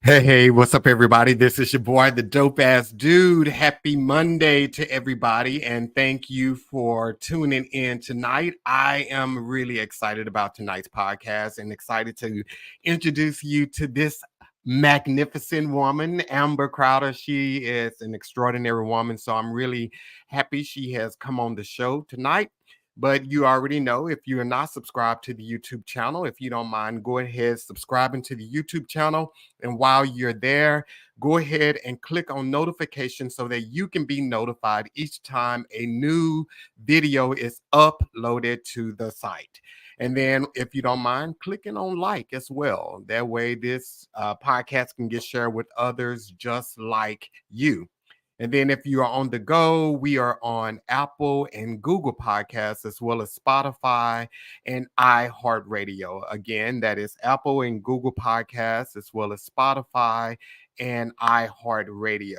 Hey, what's up, everybody? This is your boy, the dope ass dude. Happy Monday to everybody, and thank you for tuning in tonight. I am really excited about tonight's podcast and excited to introduce you to this magnificent woman, Amber Crowder. She is an extraordinary woman, so I'm really happy she has come on the show tonight. But you already know, if you are not subscribed to the YouTube channel, if you don't mind, go ahead subscribing to the YouTube channel. And while you're there, go ahead and click on notifications so that you can be notified each time a new video is uploaded to the site. And then, if you don't mind, clicking on like as well. That way, this podcast can get shared with others just like you. And then if you are on the go, we are on Apple and Google Podcasts, as well as Spotify and iHeartRadio. Again, that is Apple and Google Podcasts, as well as Spotify and iHeartRadio.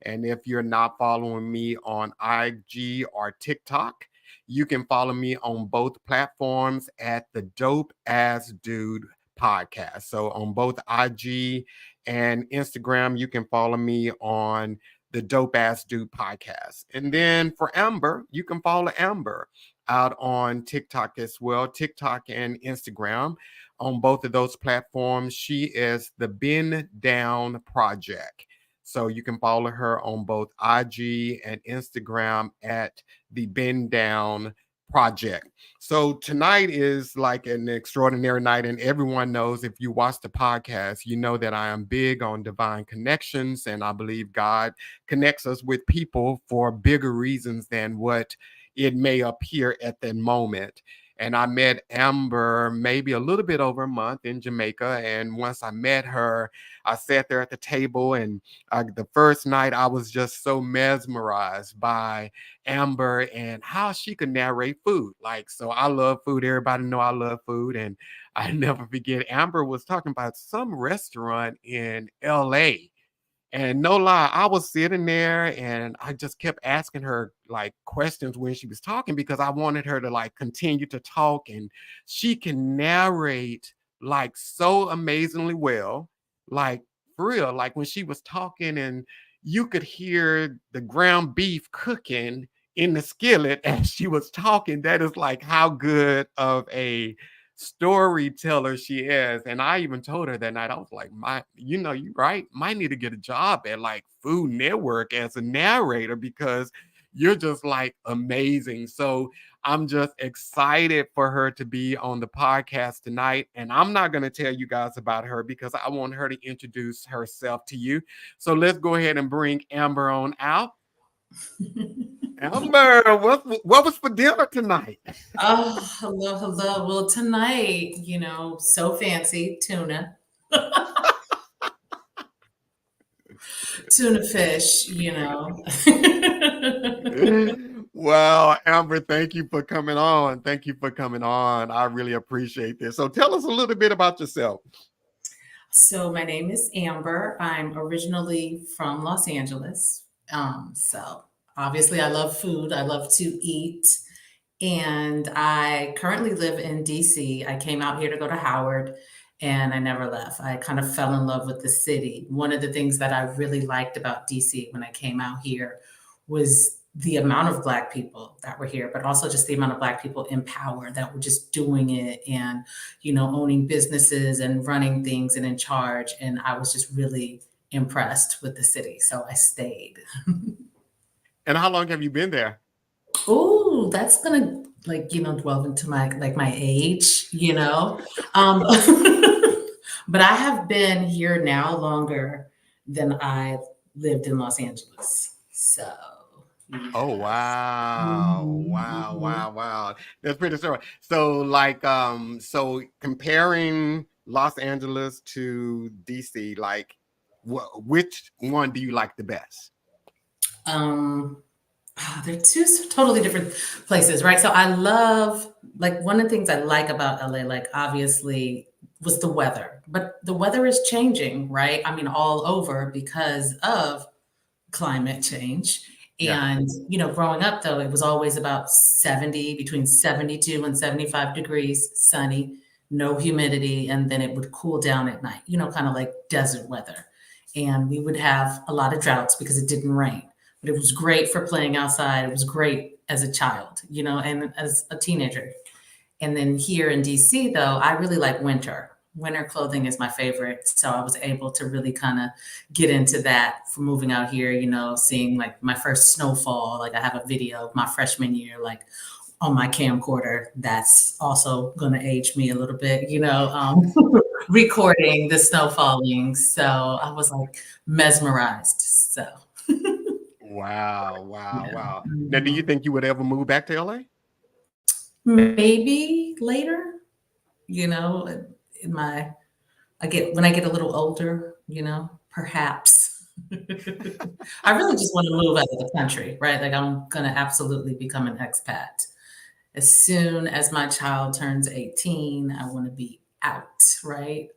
And if you're not following me on IG or TikTok, you can follow me on both platforms at the Dope Ass Dude Podcast. So on both IG and Instagram, you can follow me on the Dope Ass Dude Podcast. And then for Amber, you can follow Amber out on TikTok as well, TikTok and Instagram. On both of those platforms, she is the Bend Down Project. So you can follow her on both IG and Instagram at the Bend Down Project. So tonight is like an extraordinary night, and everyone knows, if you watch the podcast, you know that I am big on divine connections, and I believe God connects us with people for bigger reasons than what it may appear at that moment. And I met Amber maybe a little bit over a month in Jamaica. And once I met her, I sat there at the table. And the first night, I was just so mesmerized by Amber and how she could narrate food. Like, so I love food. Everybody know I love food. And I never forget, Amber was talking about some restaurant in LA. And no lie, I was sitting there and I just kept asking her like questions when she was talking, because I wanted her to like continue to talk. And she can narrate like so amazingly well, like for real. Like when she was talking, and you could hear the ground beef cooking in the skillet as she was talking. That is like how good of a storyteller she is. And I even told her that night, I was like, you right, might need to get a job at like Food Network as a narrator, because you're just like amazing. So I'm just excited for her to be on the podcast tonight. And I'm not going to tell you guys about her because I want her to introduce herself to you. So let's go ahead and bring Amber on out. Amber, what was for dinner tonight? Oh, hello, hello. Well, tonight, so fancy tuna, tuna fish, Well, Amber, thank you for coming on. Thank you for coming on. I really appreciate this. So tell us a little bit about yourself. So, my name is Amber. I'm originally from Los Angeles. So, obviously, I love food, I love to eat. And I currently live in DC. I came out here to go to Howard and I never left. I kind of fell in love with the city. One of the things that I really liked about DC when I came out here was the amount of Black people that were here, but also just the amount of Black people in power that were just doing it and, owning businesses and running things and in charge. And I was just really impressed with the city. So I stayed. And how long have you been there? Oh, that's gonna delve into my age. Um, but I have been here now longer than I lived in Los Angeles. So Oh yes. wow. Wow, Mhm. wow, wow. That's pretty sure. So like so comparing Los Angeles to DC, like which one do you like the best? Um, they're two totally different places, right? So I love, like, one of the things I like about LA, like, obviously, was the weather, but the weather is changing, right? I mean, all over because of climate change. Yeah. And, growing up though, it was always about 70, between 72 and 75 degrees, sunny, no humidity, and then it would cool down at night, kind of like desert weather. And we would have a lot of droughts because it didn't rain. But it was great for playing outside. It was great as a child, and as a teenager. And then here in DC, though, I really like winter. Winter clothing is my favorite. So I was able to really kind of get into that for moving out here, seeing like my first snowfall. Like I have a video of my freshman year, like on my camcorder. That's also going to age me a little bit, recording the snow falling. So I was like mesmerized. So, Wow, wow, yeah. wow. Now, do you Mhm. think you would ever move back to LA? Maybe later, you know, in my when I get a little older, perhaps. I really just want to move out of the country, right? Like I'm gonna absolutely become an expat. As soon as my child turns 18, I want to be out, right?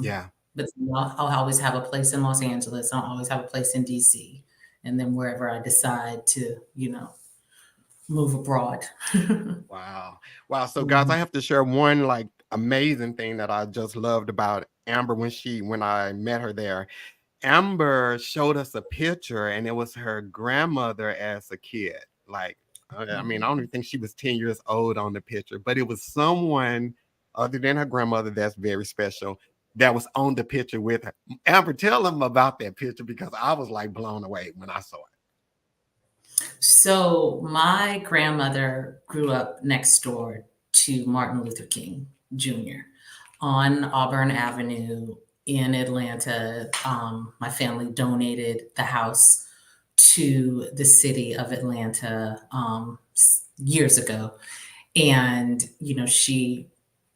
Yeah. But I'll always have a place in Los Angeles. I'll always have a place in DC. And then wherever I decide to, move abroad. Wow. Wow. So guys, I Mhm. have to share one like amazing thing that I just loved about Amber when I met her there. Amber showed us a picture and it was her grandmother as a kid. Like, I mean, I don't even think she was 10 years old on the picture, but it was someone other than her grandmother that's very special that was on the picture with her. Amber, tell them about that picture because I was like blown away when I saw it. So my grandmother grew up next door to Martin Luther King Jr. on Auburn Avenue in Atlanta. My family donated the house to the city of Atlanta years ago, and she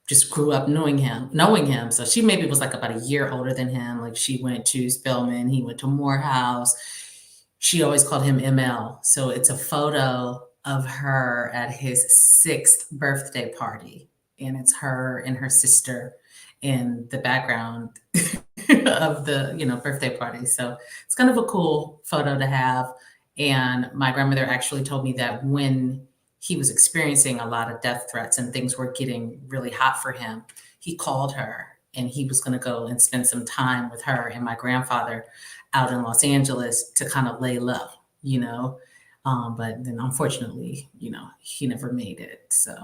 just grew up knowing him. So she maybe was like about a year older than him. Like she went to Spelman, he went to Morehouse. She always called him ML. So it's a photo of her at his 6th birthday party. And it's her and her sister in the background of the, birthday party. So it's kind of a cool photo to have. And my grandmother actually told me that when he was experiencing a lot of death threats and things were getting really hot for him, he called her and he was going to go and spend some time with her and my grandfather out in Los Angeles to kind of lay low, you know. But then unfortunately, he never made it. So,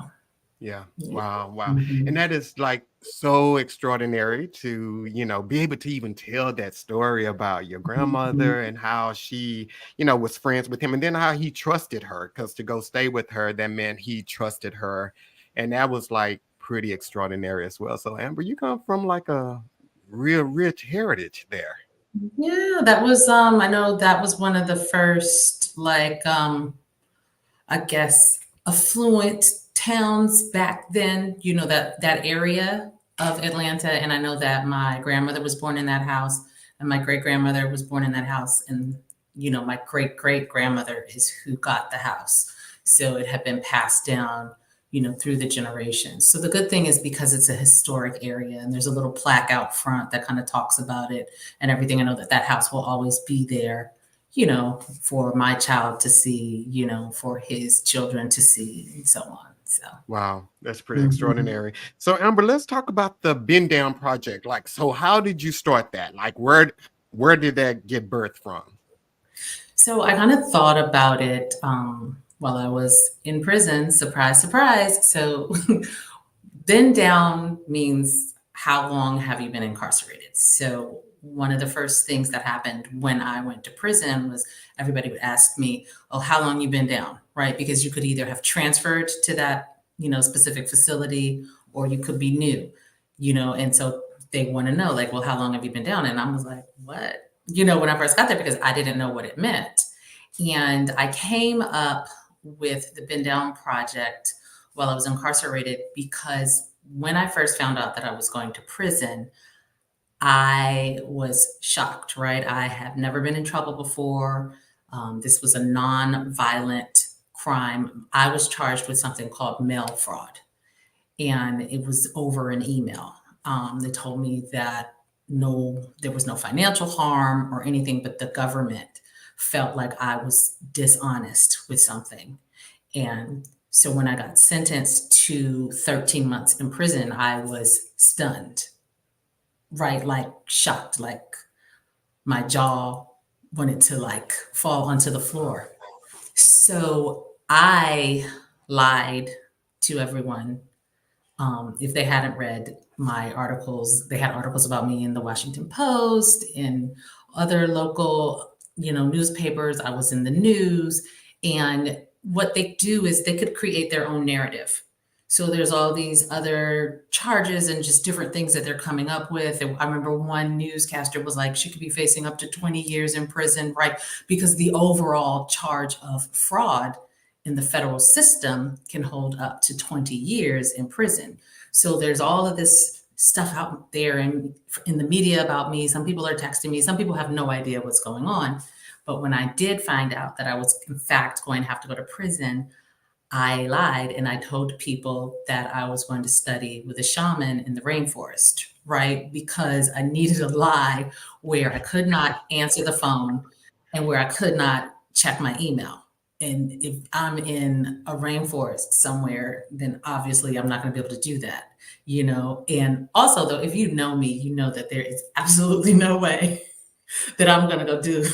Yeah. yeah. Wow. Wow. And Mhm. that is like so extraordinary to, be able to even tell that story about your Mhm. grandmother and how she, was friends with him and then how he trusted her because to go stay with her, that meant he trusted her. And that was like pretty extraordinary as well. So, Amber, you come from like a real rich heritage there. Yeah, that was I know that was one of the first like I guess affluent towns back then, that area of Atlanta. And I know that my grandmother was born in that house and my great grandmother was born in that house. And, my great great grandmother is who got the house. So it had been passed down, through the generations. So the good thing is because it's a historic area and there's a little plaque out front that kind of talks about it and everything. I know that that house will always be there, for my child to see, for his children to see, and so on. So, Wow, that's pretty mhm. extraordinary. So, Amber, let's talk about the Bend Down project. Like, so how did you start that? Like, where did that get birthed from? So I kind of thought about it while I was in prison. Surprise, surprise. So, been down means how long have you been incarcerated? So, one of the first things that happened when I went to prison was everybody would ask me, "Oh, how long you been down?" Right? Because you could either have transferred to that, specific facility or you could be new, and so they want to know like, "Well, how long have you been down?" And I was like, "What?" When I first got there because I didn't know what it meant. And I came up with the Been Down project while I was incarcerated because when I first found out that I was going to prison, I was shocked, right? I have never been in trouble before. This was a non-violent crime. I was charged with something called mail fraud, and it was over an email. They told me that there was no financial harm or anything, but the government felt like I was dishonest with something. And So when I got sentenced to 13 months in prison, I was stunned, right? Like shocked, like my jaw wanted to like fall onto the floor. So I lied to everyone. If they hadn't read my articles, they had articles about me in the Washington Post, in other local, newspapers. I was in the news. And what they do is they could create their own narrative. So there's all these other charges and just different things that they're coming up with. And I remember one newscaster was like, she could be facing up to 20 years in prison, right? Because the overall charge of fraud in the federal system can hold up to 20 years in prison. So there's all of this stuff out there in the media about me. Some people are texting me. Some people have no idea what's going on. But when I did find out that I was, in fact, going to have to go to prison, I lied and I told people that I was going to study with a shaman in the rainforest, right? Because I needed a lie where I could not answer the phone and where I could not check my email. And if I'm in a rainforest somewhere, then obviously I'm not going to be able to do that, And also, though, if you know me, you know that there is absolutely no way that I'm going to go do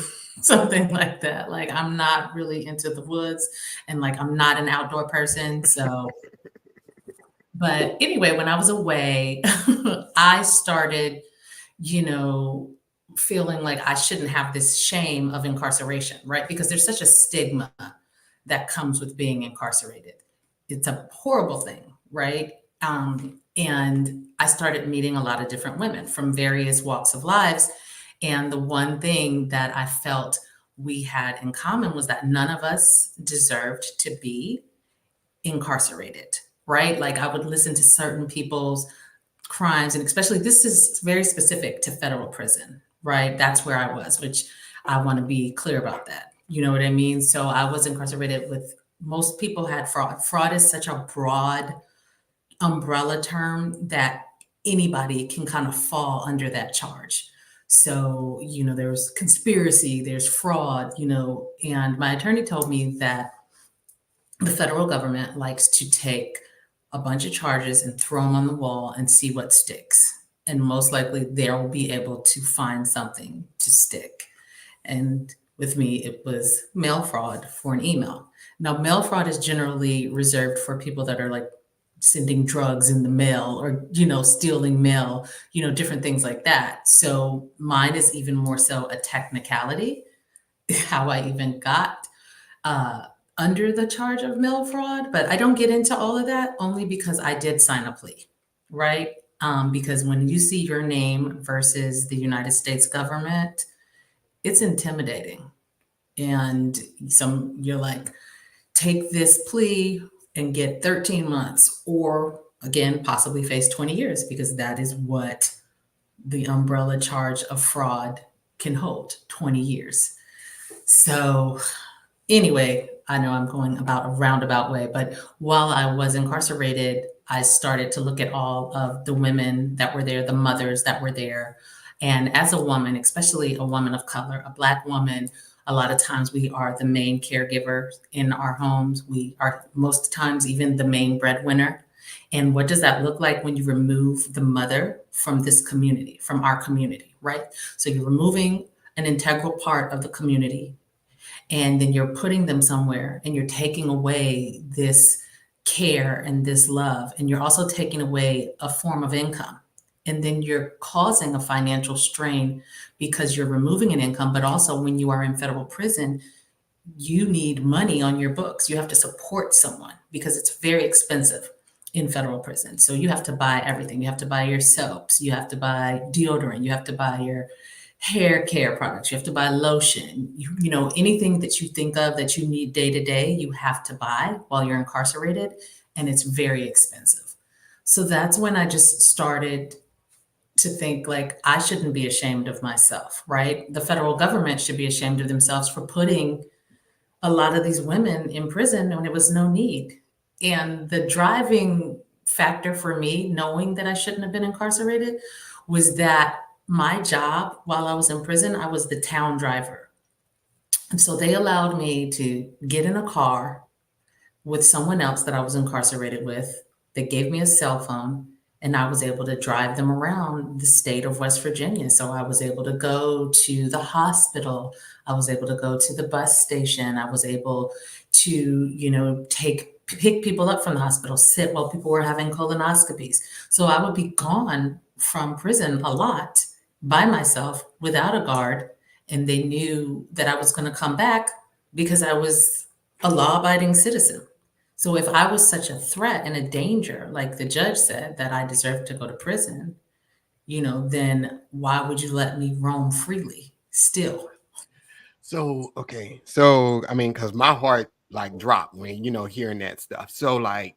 something like that. Like, I'm not really into the woods and like I'm not an outdoor person. So, but anyway, when I was away, I started, you know, feeling like I shouldn't have this shame of incarceration, right? Because there's such a stigma that comes with being incarcerated. It's a horrible thing, right? And I started meeting a lot of different women from various walks of lives. And the one thing that I felt we had in common was that none of us deserved to be incarcerated, right? Like I would listen to certain people's crimes, and especially this is very specific to federal prison, right? That's where I was, which I want to be clear about that. You know what I mean? So I was incarcerated with, most people had fraud. Fraud is such a broad umbrella term that anybody can kind of fall under that charge. So, there's conspiracy, there's fraud, and my attorney told me that the federal government likes to take a bunch of charges and throw them on the wall and see what sticks. And most likely they will be able to find something to stick. And with me, it was mail fraud for an email. Now, mail fraud is generally reserved for people that are like sending drugs in the mail or, stealing mail, different things like that. So mine is even more so a technicality, how I even got under the charge of mail fraud, but I don't get into all of that only because I did sign a plea, right? Because when you see your name versus the United States government, it's intimidating. And you're like, take this plea and get 13 months, or again, possibly face 20 years, because that is what the umbrella charge of fraud can hold, 20 years. So anyway, I know I'm going about a roundabout way, but while I was incarcerated, I started to look at all of the women that were there, the mothers that were there. And as a woman, especially a woman of color, a Black woman, a lot of times we are the main caregiver in our homes. We are most times even the main breadwinner. And what does that look like when you remove the mother from this community, from our community, right? So you're removing an integral part of the community, and then you're putting them somewhere and you're taking away this care and this love, and you're also taking away a form of income. And then you're causing a financial strain because you're removing an income, but also when you are in federal prison, you need money on your books. You have to support someone because it's very expensive in federal prison. So you have to buy everything. You have to buy your soaps, you have to buy deodorant, you have to buy your hair care products, you have to buy lotion, anything that you think of that you need day to day, you have to buy while you're incarcerated, and it's very expensive. So that's when I just started to think like I shouldn't be ashamed of myself, right? The federal government should be ashamed of themselves for putting a lot of these women in prison when it was no need. And the driving factor for me, knowing that I shouldn't have been incarcerated, was that my job while I was in prison, I was the town driver. And so they allowed me to get in a car with someone else that I was incarcerated with. They gave me a cell phone and I was able to drive them around the state of West Virginia. So I was able to go to the hospital. I was able to go to the bus station. I was able to, pick people up from the hospital, sit while people were having colonoscopies. So I would be gone from prison a lot by myself without a guard. And they knew that I was going to come back because I was a law abiding citizen. So if I was such a threat and a danger, like the judge said, that I deserved to go to prison, then why would you let me roam freely still? So, okay. So, I mean, because my heart like dropped when, hearing that stuff. So, like,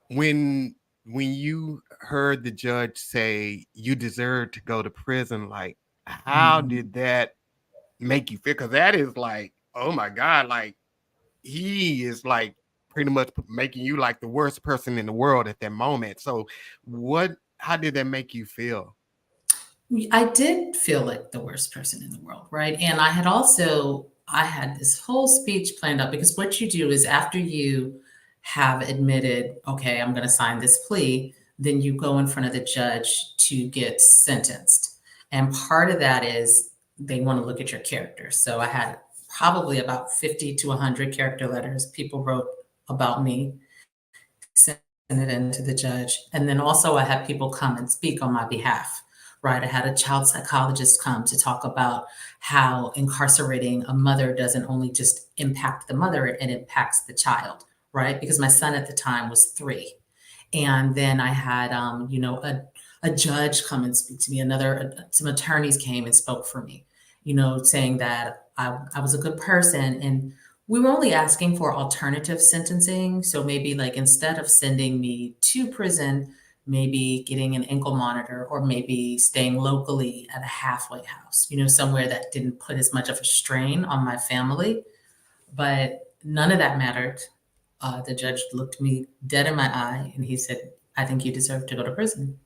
when you heard the judge say you deserve to go to prison, like, how Mhm. did that make you feel? Because that is like, oh my God, like he is like pretty much making you like the worst person in the world at that moment. So, how did that make you feel? I did feel like the worst person in the world, right? And I had this whole speech planned out because what you do is after you have admitted, okay, I'm going to sign this plea, then you go in front of the judge to get sentenced. And part of that is they want to look at your character. So I had probably about 50 to 100 character letters people wrote about me, sent it in to the judge. And then also I had people come and speak on my behalf, right? I had a child psychologist come to talk about how incarcerating a mother doesn't only just impact the mother, it impacts the child, right? Because my son at the time was 3. And then I had, a judge come and speak to me. Some attorneys came and spoke for me, saying that I was a good person. And we were only asking for alternative sentencing. So maybe like instead of sending me to prison, maybe getting an ankle monitor or maybe staying locally at a halfway house, somewhere that didn't put as much of a strain on my family. But none of that mattered. The judge looked me dead in my eye and he said, I think you deserve to go to prison.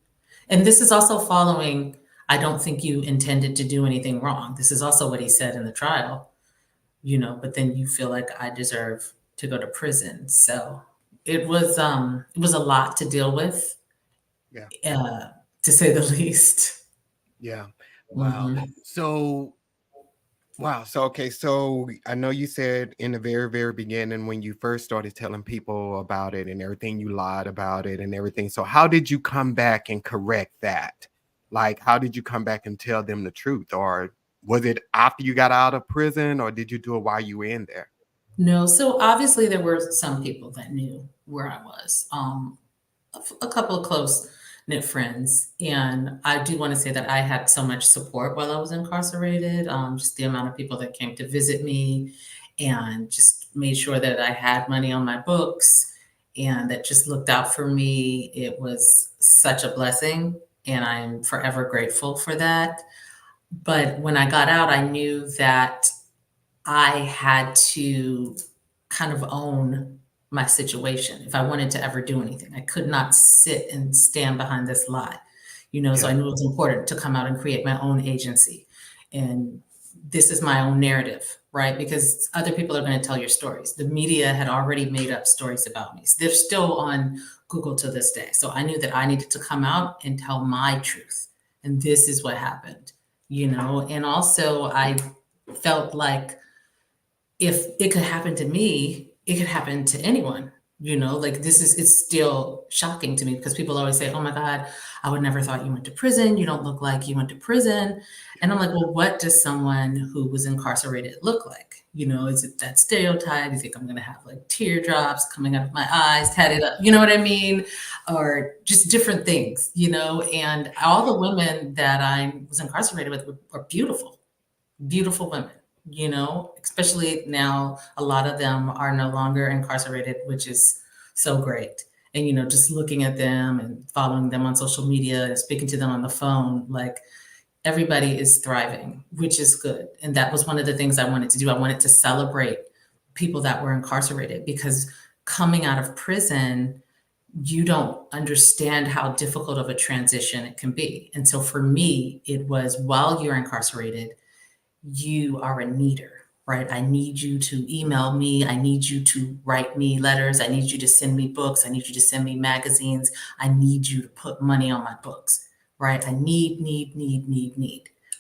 And this is also following, I don't think you intended to do anything wrong. This is also what he said in the trial, but then you feel like I deserve to go to prison. So it was a lot to deal with, Yeah. uh, to say the least. Yeah. Wow. Hmm. So, wow. So, okay. So, I know you said in the very, very beginning when you first started telling people about it and everything, you lied about it and everything. So, how did you come back and correct that? Like, how did you come back and tell them the truth? Or was it after you got out of prison or did you do it while you were in there? No, so obviously there were some people that knew where I was. A couple of close knit friends. And I do want to say that I had so much support while I was incarcerated. Just the amount of people that came to visit me and just made sure that I had money on my books and that just looked out for me. It was such a blessing. And I'm forever grateful for that. But when I got out, I knew that I had to kind of own my situation if I wanted to ever do anything. I could not sit and stand behind this lie, so Yeah. I knew it was important to come out and create my own agency. And this is my own narrative, right? Because other people are going to tell your stories. The media had already made up stories about me. They're still on Google to this day. So I knew that I needed to come out and tell my truth. And this is what happened, and also I felt like if it could happen to me, it could happen to anyone. Like it's still shocking to me because people always say, oh my God, I would never thought you went to prison. You don't look like you went to prison. And I'm like, well, what does someone who was incarcerated look like? Is it that stereotype? You think I'm going to have like teardrops coming out of my eyes, tatted up? You know what I mean? Or just different things, and all the women that I was incarcerated with were beautiful, beautiful women, especially now a lot of them are no longer incarcerated, which is so great. And, just looking at them and following them on social media and speaking to them on the phone, like everybody is thriving, which is good. And that was one of the things I wanted to do. I wanted to celebrate people that were incarcerated because coming out of prison, you don't understand how difficult of a transition it can be. And so for me, it was while you're incarcerated, you are a needer. right? I need you to email me. I need you to write me letters. I need you to send me books. I need you to send me magazines. I need you to put money on my books, right? I need,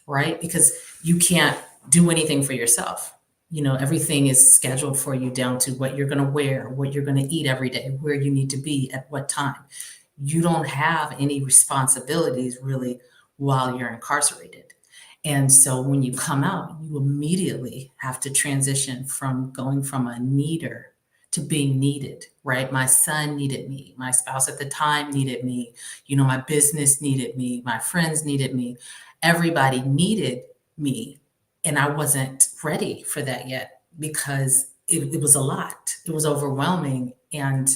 right? Because you can't do anything for yourself. Everything is scheduled for you down to what you're going to wear, what you're going to eat every day, where you need to be at what time. You don't have any responsibilities really while you're incarcerated. And so when you come out, you immediately have to transition from going from a needer to being needed, right? My son needed me. My spouse at the time needed me. My business needed me. My friends needed me. Everybody needed me. And I wasn't ready for that yet because it was a lot. It was overwhelming. And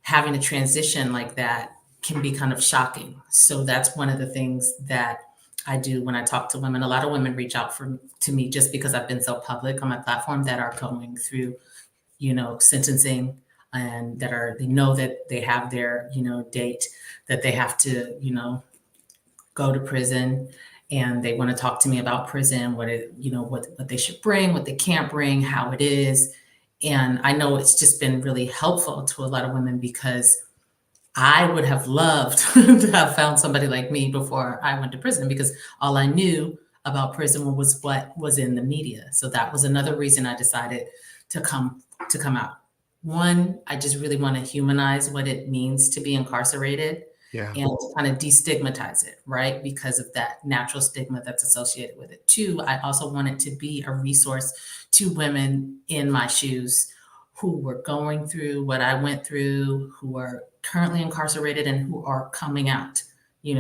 having a transition like that can be kind of shocking. So that's one of the things that I do when I talk to women. A lot of women reach out to me just because I've been so public on my platform that are going through, sentencing, and they know that they have their, date that they have to, go to prison, and they want to talk to me about prison, what they should bring, what they can't bring, how it is. And I know it's just been really helpful to a lot of women because I would have loved to have found somebody like me before I went to prison, because all I knew about prison was what was in the media. So that was another reason I decided to come out. One, I just really want to humanize what it means to be incarcerated Yeah. and to kind of destigmatize it, right? Because of that natural stigma that's associated with it. Two, I also want it to be a resource to women in my shoes who were going through what I went through, who are currently incarcerated, and who are coming out,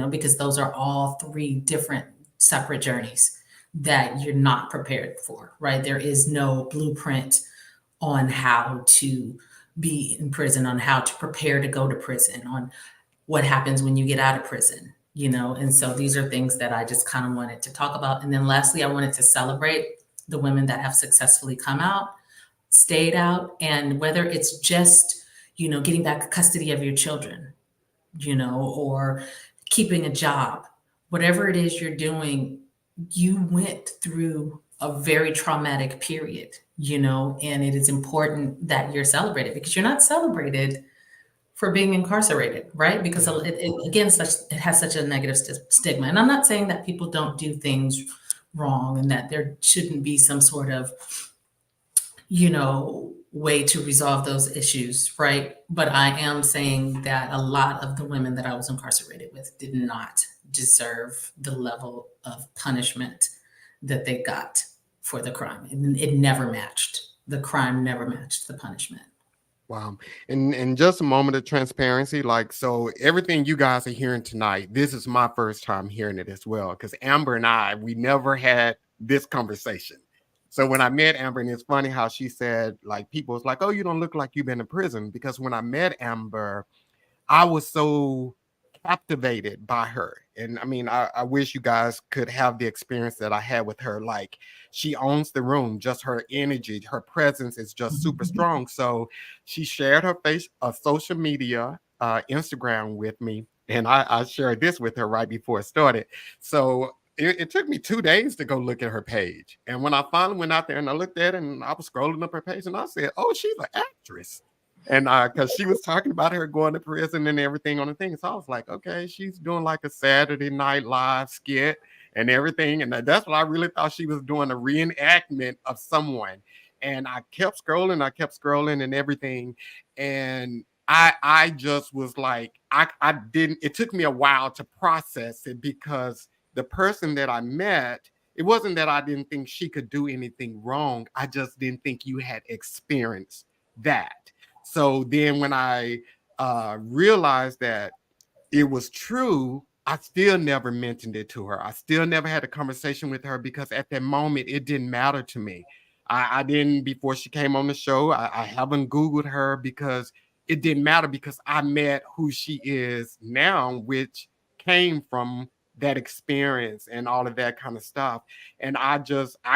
because those are all three different separate journeys that you're not prepared for, right? There is no blueprint on how to be in prison, on how to prepare to go to prison, on what happens when you get out of prison, And so these are things that I just kind of wanted to talk about. And then lastly, I wanted to celebrate the women that have successfully come out, stayed out, and whether it's just, getting back custody of your children, or keeping a job, whatever it is you're doing, you went through a very traumatic period, and it is important that you're celebrated, because you're not celebrated for being incarcerated, right? Because again, it has such a negative stigma. And I'm not saying that people don't do things wrong and that there shouldn't be some sort of, way to resolve those issues, right? But I am saying that a lot of the women that I was incarcerated with did not deserve the level of punishment that they got for the crime. It never matched. The crime never matched the punishment. Wow. And just a moment of transparency, like, so everything you guys are hearing tonight, this is my first time hearing it as well. Because Amber and we never had this conversation. So when I met Amber, and it's funny how she said, like, people was like, oh, you don't look like you've been in prison. Because when I met Amber, I was so captivated by her. And I mean, I wish you guys could have the experience that I had with her. Like, she owns the room, just her energy, her presence is just super strong. So she shared her social media, Instagram with me. And I shared this with her right before it started. So it took me 2 days to go look at her page. And when I finally went out there and I looked at it, and I was scrolling up her page, and I said, oh, she's an actress. And because she was talking about her going to prison and everything on the thing. So I was like, okay, she's doing like a Saturday Night Live skit and everything. And that's what I really thought she was doing, a reenactment of someone. And I kept scrolling and everything. And I just was like, I didn't, it took me a while to process it, because the person that I met, it wasn't that I didn't think she could do anything wrong. I just didn't think you had experienced that. So then when I realized that it was true, I still never mentioned it to her. I still never had a conversation with her, because at that moment, it didn't matter to me. I didn't, before she came on the show, I haven't Googled her, because it didn't matter, because I met who she is now, which came from that experience and all of that kind of stuff. And I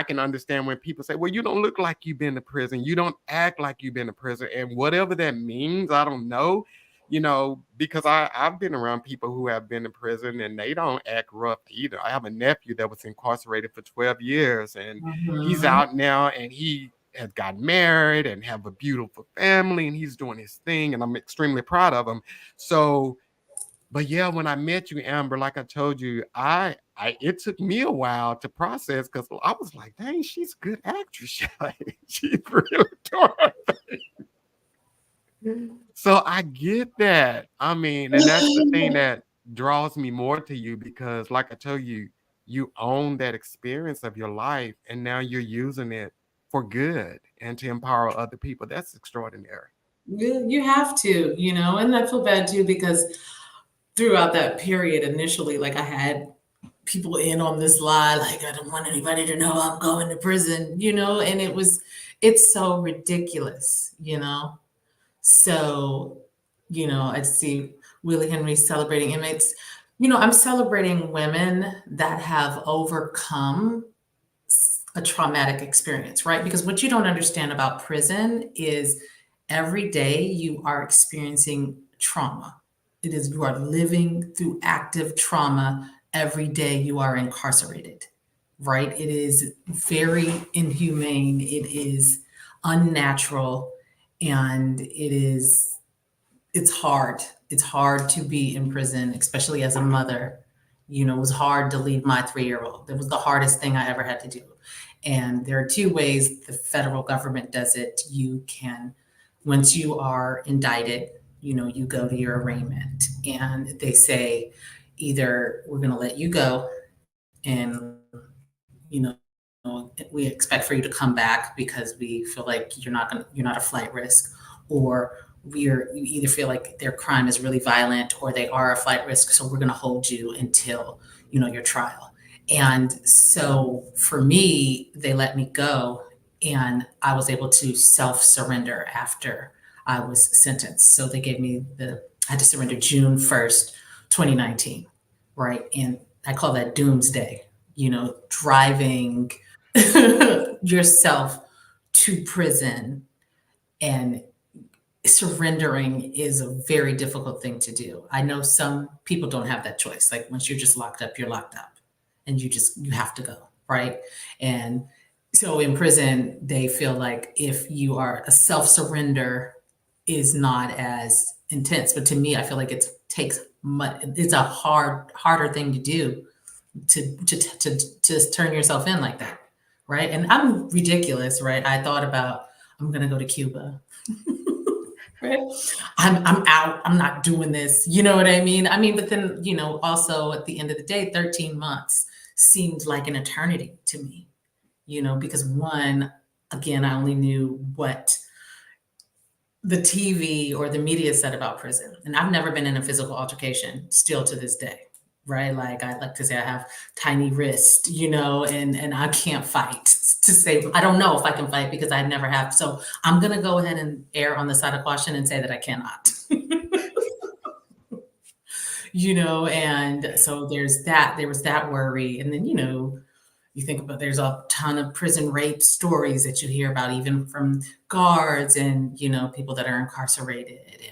can understand when people say, well, you don't look like you've been to prison. You don't act like you've been to prison. And whatever that means, I don't know. because I've been around people who have been in prison and they don't act rough either. I have a nephew that was incarcerated for 12 years and he's Mhm. out now and he has gotten married and have a beautiful family and he's doing his thing and I'm extremely proud of him. So, but yeah, when I met you, Amber, like I told you, I it took me a while to process because I was like, dang, she's a good actress. Like, she's really doing her thing. So I get that. I mean, and that's the thing that draws me more to you because, like I told you, you own that experience of your life and now you're using it for good and to empower other people. That's extraordinary. You have to, and I feel bad too because throughout that period initially, like I had people in on this lie, like I don't want anybody to know I'm going to prison, and it's so ridiculous. So, I see Willie Henry celebrating inmates. I'm celebrating women that have overcome a traumatic experience, right? Because what you don't understand about prison is every day you are experiencing trauma. It is, you are living through active trauma every day you are incarcerated, right? It is very inhumane. It is unnatural and it's hard. It's hard to be in prison, especially as a mother. It was hard to leave my 3-year-old. It was the hardest thing I ever had to do. And there are two ways the federal government does it. You can, once you are indicted, you go to your arraignment and they say either we're going to let you go and, we expect for you to come back because we feel like you're not a flight risk, or you either feel like their crime is really violent or they are a flight risk, so we're going to hold you until your trial. And so for me, they let me go and I was able to self surrender after I was sentenced. So they gave me I had to surrender June 1st, 2019, right? And I call that doomsday, driving yourself to prison and surrendering is a very difficult thing to do. I know some people don't have that choice. Like once you're just locked up, you're locked up and you have to go, right? And so in prison, they feel like if you are a self-surrender is not as intense. But to me, I feel like it's a harder thing to do to turn yourself in like that, right? And I'm ridiculous, right? I thought about I'm gonna go to Cuba. Right? I'm out. I'm not doing this. You know what I mean? But then, also at the end of the day, 13 months seemed like an eternity to me, because one, again, I only knew what the TV or the media said about prison. And I've never been in a physical altercation still to this day, right? Like I like to say I have tiny wrist, and I can't fight. To say I don't know if I can fight because I never have. So I'm gonna go ahead and err on the side of caution and say that I cannot. And so there was that worry. And then, you think about there's a ton of prison rape stories that you hear about, even from guards and, people that are incarcerated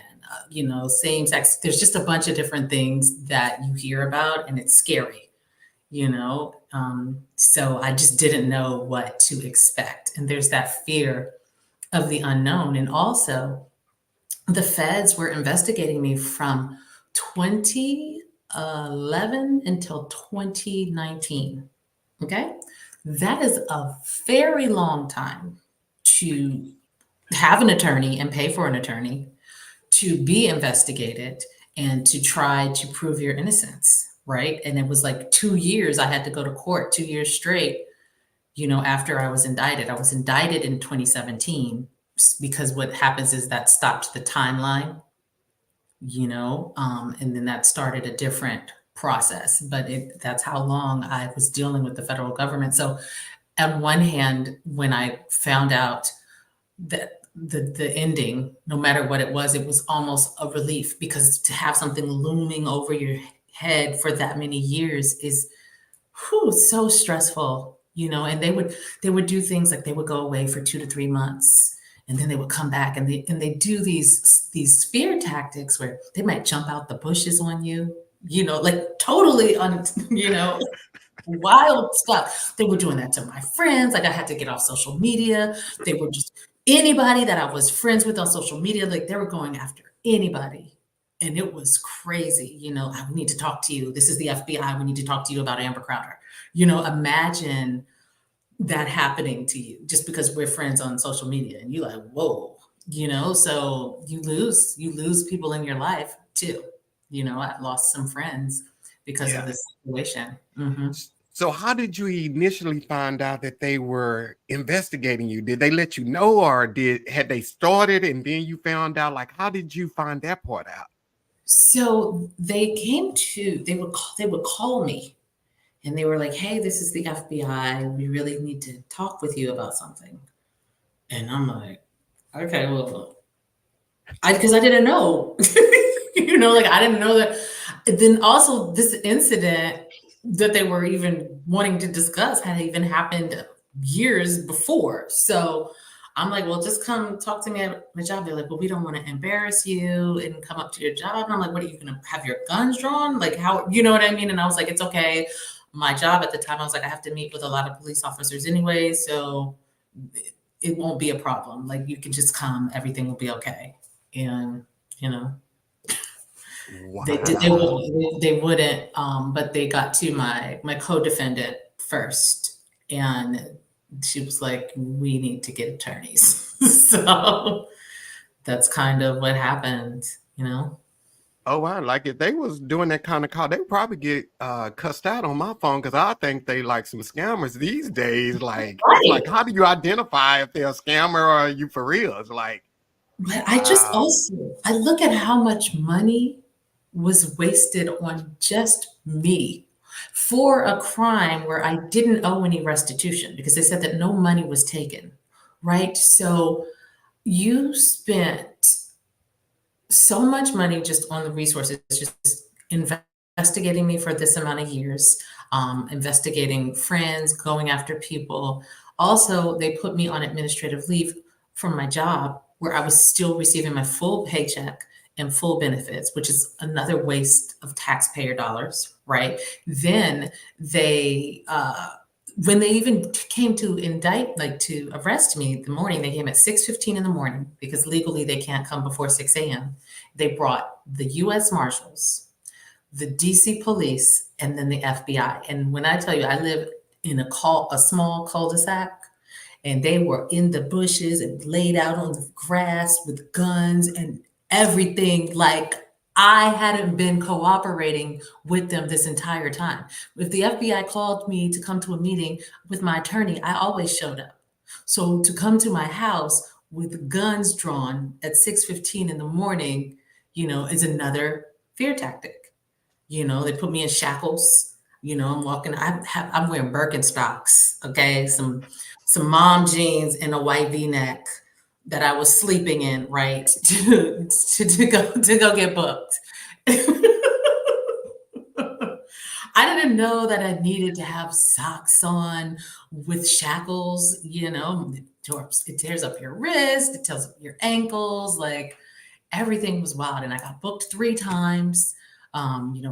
and, same sex. There's just a bunch of different things that you hear about and it's scary, so I just didn't know what to expect. And there's that fear of the unknown. And also, the feds were investigating me from 2011 until 2019. Okay. That is a very long time to have an attorney and pay for an attorney, to be investigated, and to try to prove your innocence. Right. And it was like 2 years I had to go to court, 2 years straight, after I was indicted. I was indicted in 2017 because what happens is that stopped the timeline, and then that started a different process. But that's how long I was dealing with the federal government. So on one hand, when I found out that the ending, no matter what it was almost a relief, because to have something looming over your head for that many years is so stressful, and they would do things like they would go away for 2 to 3 months and then they would come back, and they do these fear tactics where they might jump out the bushes on you, like totally wild stuff. They were doing that to my friends. Like I had to get off social media. They were just anybody that I was friends with on social media, like they were going after anybody. And it was crazy. I need to talk to you. This is the FBI. We need to talk to you about Amber Crowder. Imagine that happening to you just because we're friends on social media, and you're like, whoa, so you lose people in your life too. I lost some friends because of Yeah. this situation. Mhm. So how did you initially find out that they were investigating you? Did they let you know, or had they started and then you found out? Like, how did you find that part out? So they would call me, and they were like, "Hey, this is the FBI. We really need to talk with you about something." And I'm like, "Okay, well," because I didn't know, like I didn't know that. Then also this incident that they were even wanting to discuss had even happened years before. So I'm like, well, just come talk to me at my job. They're like, well, we don't want to embarrass you and come up to your job. And I'm like, what are you going to have your guns drawn? Like, how, you know what I mean? And I was like, it's okay. My job at the time, I was like, I have to meet with a lot of police officers anyway. So it won't be a problem. Like, you can just come, everything will be okay. And, you know, Wow. they wouldn't, but they got to my co-defendant first, and she was like, "We need to get attorneys." So that's kind of what happened. Oh wow. Like if they was doing that kind of call, they would probably get cussed out on my phone, because I think they like some scammers these days. Like it's Right. like, how do you identify if they're a scammer or are you for real? It's like, But wow. I look at how much money was wasted on just me for a crime where I didn't owe any restitution because they said that no money was taken, right? So you spent so much money just on the resources, just investigating me for this amount of years, investigating friends, going after people. Also, they put me on administrative leave from my job where I was still receiving my full paycheck and full benefits, which is another waste of taxpayer dollars, right? Then they, when they even came to indict, like to arrest me the morning, they came at 6:15 in the morning because legally they can't come before 6 a.m. They brought the US Marshals, the DC police, and then the FBI. And when I tell you, I live in a small cul-de-sac, and they were in the bushes and laid out on the grass with guns and everything. Like I hadn't been cooperating with them this entire time. If the FBI called me to come to a meeting with my attorney, I always showed up. So to come to my house with guns drawn at 6:15 in the morning, is another fear tactic. They put me in shackles. I'm walking. I'm wearing Birkenstocks. Okay, some mom jeans and a white V-neck that I was sleeping in. Right to go get booked. I didn't know that I needed to have socks on with shackles. It tears up your wrist. It tears up your ankles. Like everything was wild. And I got booked 3 times.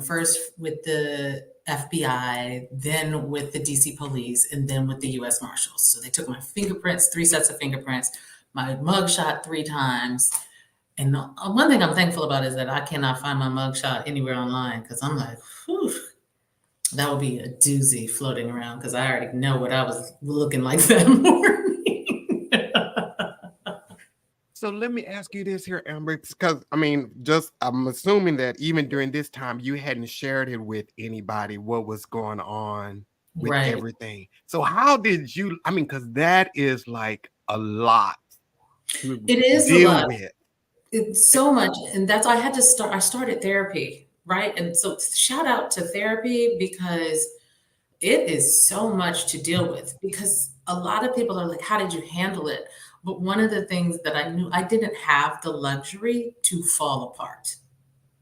First with the FBI, then with the DC police, and then with the US Marshals. So they took my fingerprints, 3 sets of fingerprints, my mugshot 3 times. And one thing I'm thankful about is that I cannot find my mugshot anywhere online because I'm like, whew, that would be a doozy floating around because I already know what I was looking like that morning. So let me ask you this here, Amber, because I mean, just I'm assuming that even during this time you hadn't shared it with anybody what was going on with Right. everything. So how did you? I mean, because that is like a lot to It is a deal lot. with. It's so much, and that's I had to start. I started therapy, right? And so shout out to therapy because it is so much to deal with. Because a lot of people are like, "How did you handle it?" But one of the things that I knew, I didn't have the luxury to fall apart.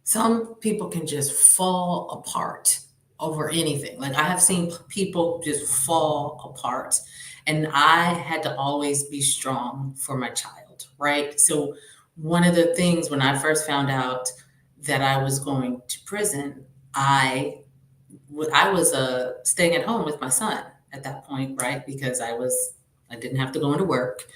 Some people can just fall apart over anything. Like I have seen people just fall apart, and I had to always be strong for my child. right? So one of the things when I first found out that I was going to prison, I was staying at home with my son at that point, right? Because I didn't have to go into work,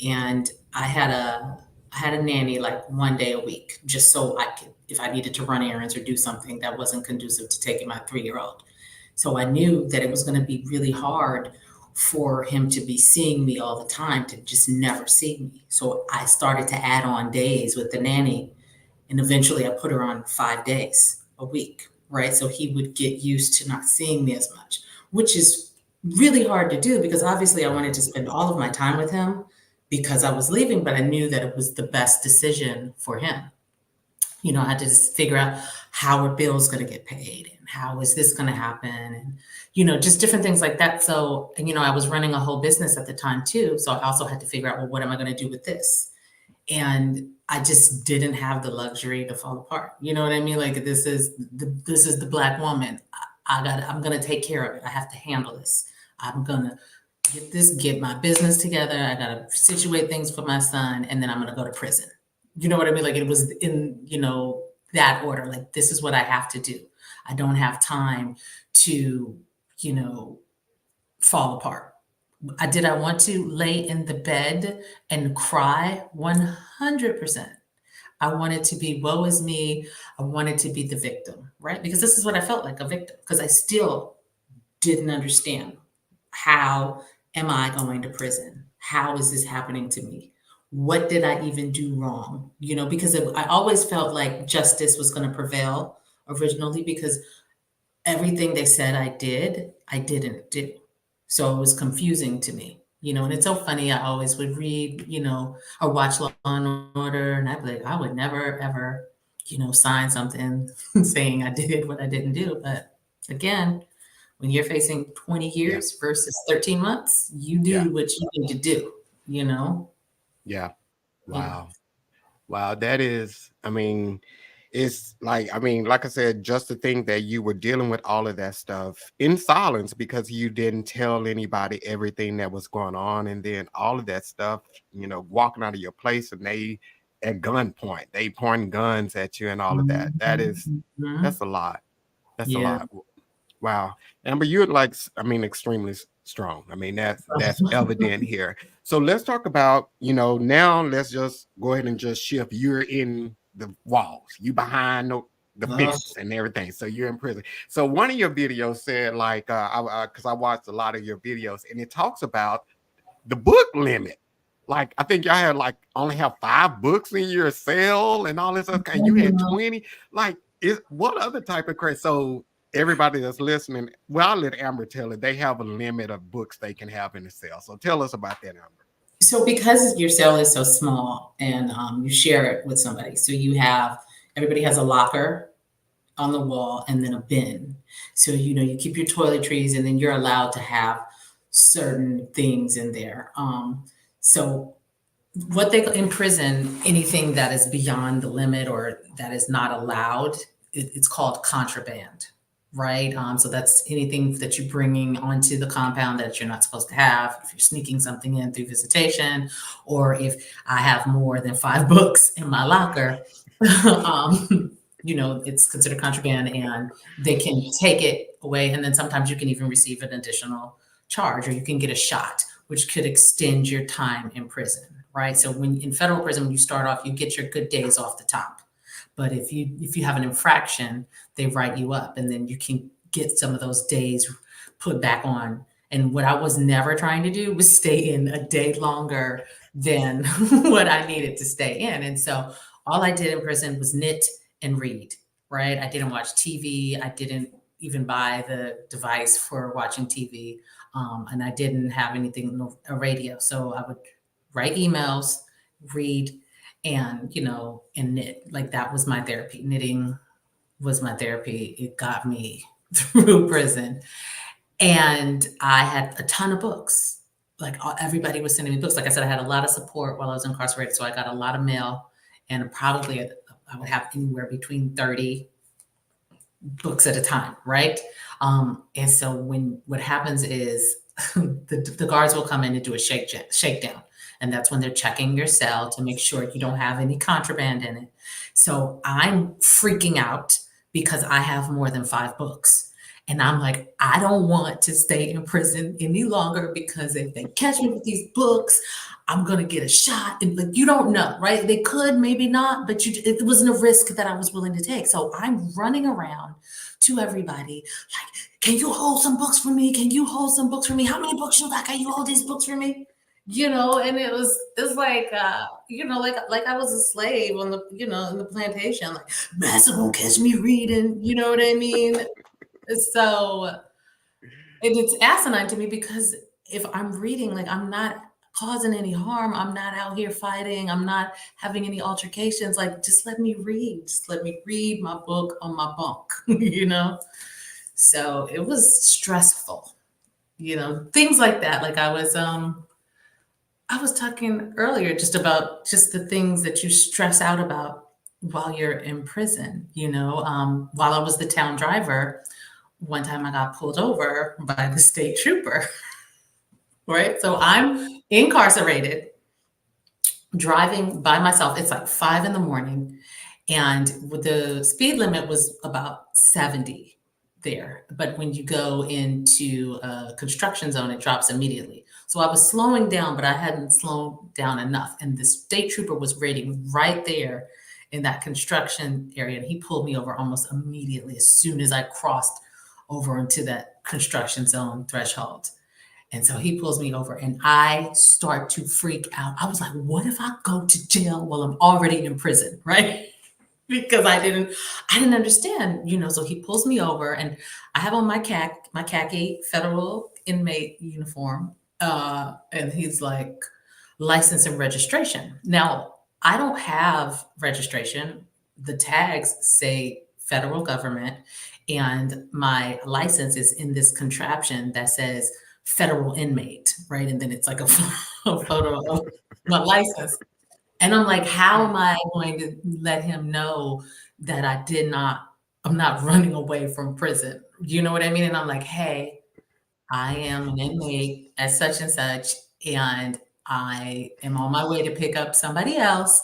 and I had a nanny like 1 day a week, just so I could, if I needed to run errands or do something that wasn't conducive to taking my 3-year-old. So I knew that it was going to be really hard for him to be seeing me all the time, to just never see me. So I started to add on days with the nanny, and eventually I put her on 5 days a week, right? So he would get used to not seeing me as much, which is really hard to do because obviously I wanted to spend all of my time with him because I was leaving, but I knew that it was the best decision for him. I had to just figure out how are bills going to get paid and how is this going to happen, and just different things like that. So, I was running a whole business at the time too, so I also had to figure out, well, what am I going to do with this? And I just didn't have the luxury to fall apart. You know what I mean? Like this is the black woman. I'm gonna take care of it. I have to handle this. I'm gonna get my business together. I gotta situate things for my son, and then I'm gonna go to prison. You know what I mean? Like it was in, that order. Like this is what I have to do. I don't have time to, you know, fall apart. Did I want to lay in the bed and cry? 100%. I wanted to be, woe is me. I wanted to be the victim, right? Because this is what I felt like, a victim, because I still didn't understand, how am I going to prison? How is this happening to me? What did I even do wrong? Because I always felt like justice was going to prevail originally, because everything they said I did, I didn't do. So it was confusing to me, and it's so funny. I always would read, or watch Law and Order, and I'd be like, I would never, ever, sign something saying I did what I didn't do. But again, when you're facing 20 Yeah. years versus 13 months, you Yeah. do what you need to do, you know? Yeah. Yeah. Wow. Wow. That is, it's like, like I said, just to think that you were dealing with all of that stuff in silence because you didn't tell anybody everything that was going on. And then all of that stuff, walking out of your place and they at gunpoint, they pointing guns at you and all of that. Mhm. That's Mhm. a lot. That's a Yeah. lot. Wow. Amber, you're like, extremely strong. That's evident here. So let's talk about, now let's just go ahead and just shift. You're in the walls, you behind the Oh, fence and everything. So you're in prison. So one of your videos said like, because I watched a lot of your videos and it talks about the book limit. Like, I think y'all had like only have 5 books in your cell and all this other kind. You had no. 20. Like, what other type of crazy? So everybody that's listening, well, I'll let Amber tell it. They have a limit of books they can have in the cell. So tell us about that, Amber. So because your cell is so small and you share it with somebody, so everybody has a locker on the wall and then a bin. So you keep your toiletries, and then you're allowed to have certain things in there. So what they in prison, anything that is beyond the limit or that is not allowed, it's called contraband, right? So that's anything that you're bringing onto the compound that you're not supposed to have. If you're sneaking something in through visitation, or if I have more than 5 books in my locker, it's considered contraband, and they can take it away. And then sometimes you can even receive an additional charge, or you can get a shot, which could extend your time in prison, right? So when in federal prison, when you start off, you get your good days off the top. But if you have an infraction, they write you up, and then you can get some of those days put back on. And what I was never trying to do was stay in a day longer than what I needed to stay in. And so all I did in prison was knit and read, right? I didn't watch TV. I didn't even buy the device for watching TV. And I didn't have anything, a radio. So I would write emails, read, and and knit. Like that was my therapy. Knitting was my therapy. It got me through prison. And I had a ton of books. Like everybody was sending me books. Like I said, I had a lot of support while I was incarcerated, so I got a lot of mail, and probably I would have anywhere between 30 books at a time, right? And so what happens is the guards will come in and do a shakedown, And that's when they're checking your cell to make sure you don't have any contraband in it. So I'm freaking out because I have more than 5 books. And I'm like, I don't want to stay in prison any longer because if they catch me with these books, I'm gonna get a shot. And like, you don't know, right? They could, maybe not, but it wasn't a risk that I was willing to take. So I'm running around to everybody, like, can you hold some books for me? Can you hold some books for me? How many books you got? Can you hold these books for me? And it's like like I was a slave on the in the plantation, like master won't catch me reading, you know what I mean? So it's asinine to me because if I'm reading, like I'm not causing any harm, I'm not out here fighting, I'm not having any altercations, like just let me read. Just let me read my book on my bunk. So it was stressful, things like that. Like I was talking earlier just about just the things that you stress out about while you're in prison. While I was the town driver, one time I got pulled over by the state trooper, right? So I'm incarcerated, driving by myself. It's like 5 in the morning, and the speed limit was about 70 there. But when you go into a construction zone, it drops immediately. So I was slowing down, but I hadn't slowed down enough. And the state trooper was waiting right there in that construction area. And he pulled me over almost immediately as soon as I crossed over into that construction zone threshold. And so he pulls me over and I start to freak out. I was like, what if I go to jail while I'm already in prison, right? Because I didn't understand, so he pulls me over and I have on my khaki federal inmate uniform. And he's like, license and registration. Now, I don't have registration. The tags say federal government, and my license is in this contraption that says federal inmate, right? And then it's like a photo of my license. And I'm like, how am I going to let him know that I'm not running away from prison? You know what I mean? And I'm like, hey, I am an inmate at such and such, and I am on my way to pick up somebody else.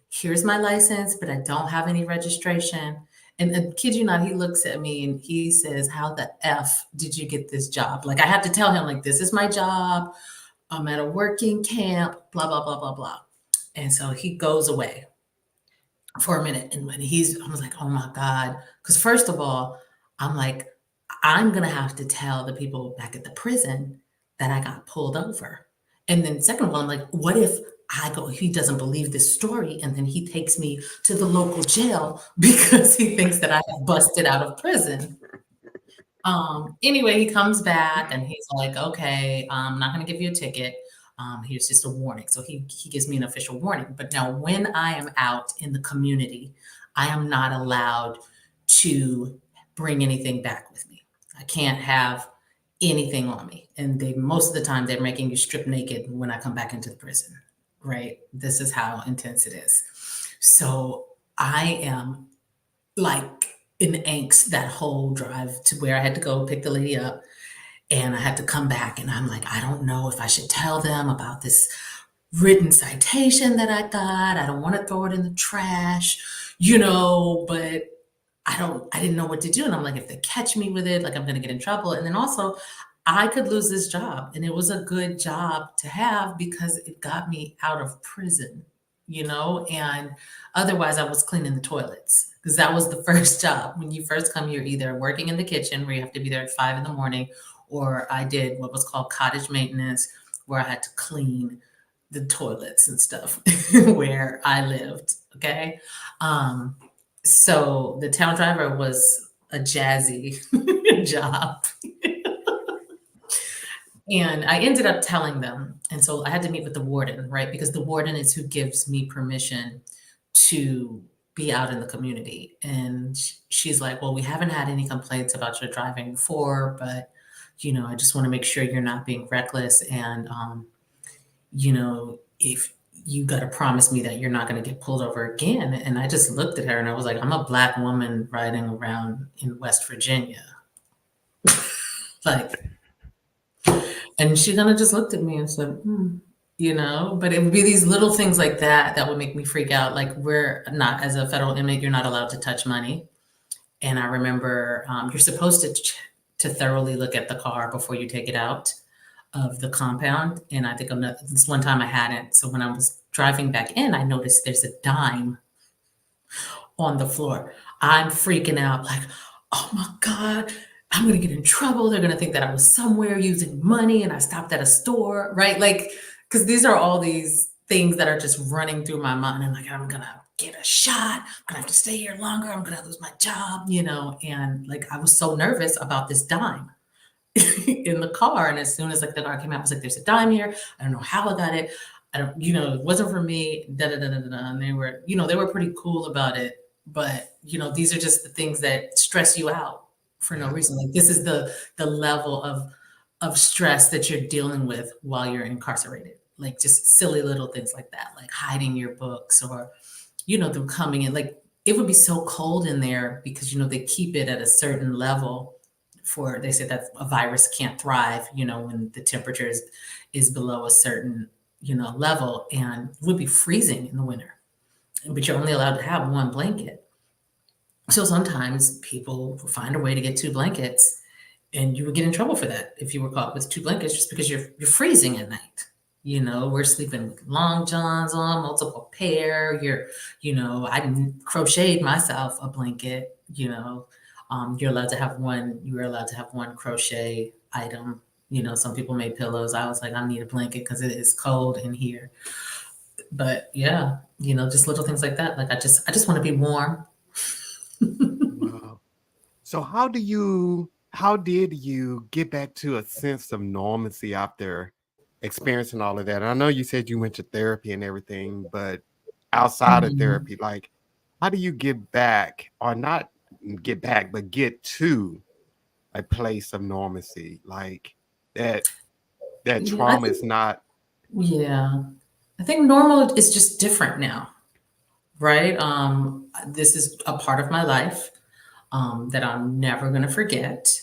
Here's my license, but I don't have any registration. And kid you not, he looks at me and he says, how the F did you get this job? Like I have to tell him, like, this is my job. I'm at a working camp, blah, blah, blah, blah, blah. And so he goes away for a minute. And when I was like, oh my God. Because first of all, I'm like, I'm going to have to tell the people back at the prison that I got pulled over. And then second of all, I'm like, what if he doesn't believe this story, and then he takes me to the local jail because he thinks that I have busted out of prison. Anyway, he comes back and he's like, okay, I'm not going to give you a ticket. Here's just a warning. So he gives me an official warning. But now when I am out in the community, I am not allowed to bring anything back with me. I can't have anything on me. And most of the time they're making you strip naked when I come back into the prison, right? This is how intense it is. So I am like in angst that whole drive to where I had to go pick the lady up. And I had to come back and I'm like, I don't know if I should tell them about this written citation that I got. I don't want to throw it in the trash, but I didn't know what to do. And I'm like, if they catch me with it, like I'm going to get in trouble. And then also I could lose this job. And it was a good job to have because it got me out of prison, and otherwise I was cleaning the toilets because that was the first job. When you first come, you're either working in the kitchen where you have to be there at 5 in the morning, or I did what was called cottage maintenance, where I had to clean the toilets and stuff where I lived. Okay. So the town driver was a jazzy job. And I ended up telling them. And so I had to meet with the warden, right? Because the warden is who gives me permission to be out in the community. And she's like, well, we haven't had any complaints about your driving before, but I just want to make sure you're not being reckless. And, if you got to promise me that you're not going to get pulled over again. And I just looked at her and I was like, I'm a Black woman riding around in West Virginia. Like, and she kind of just looked at me and said, But it would be these little things like that that would make me freak out. Like, we're not, as a federal inmate, you're not allowed to touch money. And I remember you're supposed to thoroughly look at the car before you take it out of the compound. And I think this one time I hadn't. So when I was driving back in, I noticed there's a dime on the floor. I'm freaking out, like, oh my God, I'm gonna get in trouble. They're gonna think that I was somewhere using money and I stopped at a store, right? Like, because these are all these things that are just running through my mind. I'm like, I'm gonna get a shot. I'm gonna have to stay here longer. I'm gonna lose my job, And like, I was so nervous about this dime in the car. And as soon as like the car came out, I was like, there's a dime here. I don't know how I got it. I don't, it wasn't for me. Da da da da da. And they were pretty cool about it. But these are just the things that stress you out for no reason. Like, this is the level of stress that you're dealing with while you're incarcerated. Like, just silly little things like that, like hiding your books, or them coming in. Like, it would be so cold in there because they keep it at a certain level. They say that a virus can't thrive, when the temperature is below a certain level, and would be freezing in the winter. But you're only allowed to have one blanket. So sometimes people find a way to get two blankets, and you would get in trouble for that if you were caught with two blankets, just because you're freezing at night. We're sleeping with long johns on, multiple pair. I crocheted myself a blanket. You're allowed to have one. You were allowed to have one crochet item. Some people made pillows. I was like, I need a blanket because it is cold in here. But yeah, just little things like that. Like, I just want to be warm. Wow. So how did you get back to a sense of normalcy after experiencing all of that? I know you said you went to therapy and everything, but outside of therapy, like, how do you get back, or not get back, but get to a place of normalcy? Like, that trauma is not. Yeah. I think normal is just different now, right? This is a part of my life that I'm never going to forget.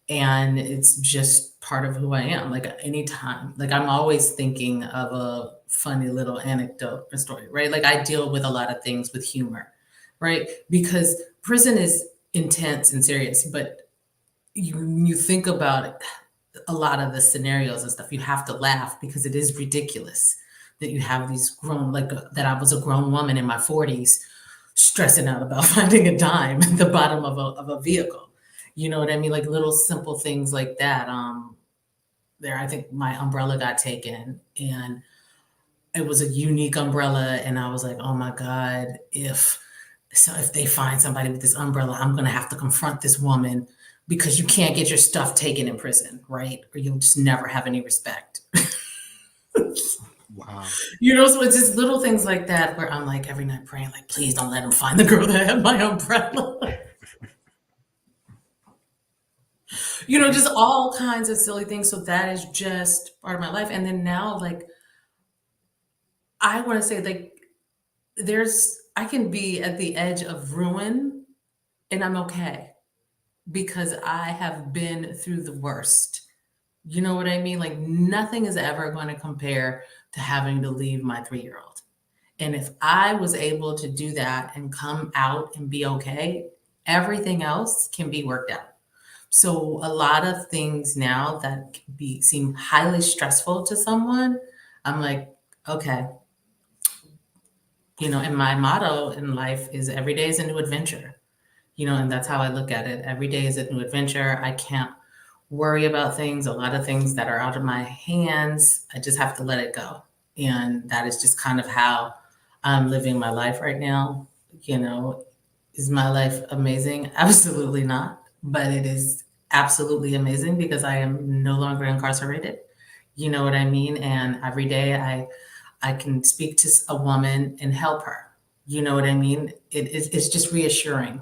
And it's just part of who I am. Like, anytime, like, I'm always thinking of a funny little anecdote or story, right? Like, I deal with a lot of things with humor, right? Because prison is intense and serious, but you think about it, a lot of the scenarios and stuff, you have to laugh because it is ridiculous that you have these grown, like, that I was a grown woman in my 40s stressing out about finding a dime at the bottom of a vehicle. You know what I mean? Like, little simple things like that. I think my umbrella got taken, and it was a unique umbrella, and I was like, oh my God, if they find somebody with this umbrella, I'm gonna have to confront this woman, because you can't get your stuff taken in prison, right? Or you'll just never have any respect. Wow. So it's just little things like that where I'm like, every night praying, like, please don't let them find the girl that had my umbrella. Just all kinds of silly things. So that is just part of my life. And then now, like, I want to say, like, I can be at the edge of ruin and I'm okay, because I have been through the worst. You know what I mean? Like, nothing is ever going to compare to having to leave my 3-year-old. And if I was able to do that and come out and be okay, everything else can be worked out. So a lot of things now that seem highly stressful to someone, I'm like, okay. And my motto in life is every day is a new adventure. And that's how I look at it. Every day is a new adventure. I can't worry about things, a lot of things that are out of my hands. I just have to let it go. And that is just kind of how I'm living my life right now. Is my life amazing? Absolutely not. But it is absolutely amazing because I am no longer incarcerated. You know what I mean? And every day I can speak to a woman and help her. You know what I mean? It's just reassuring.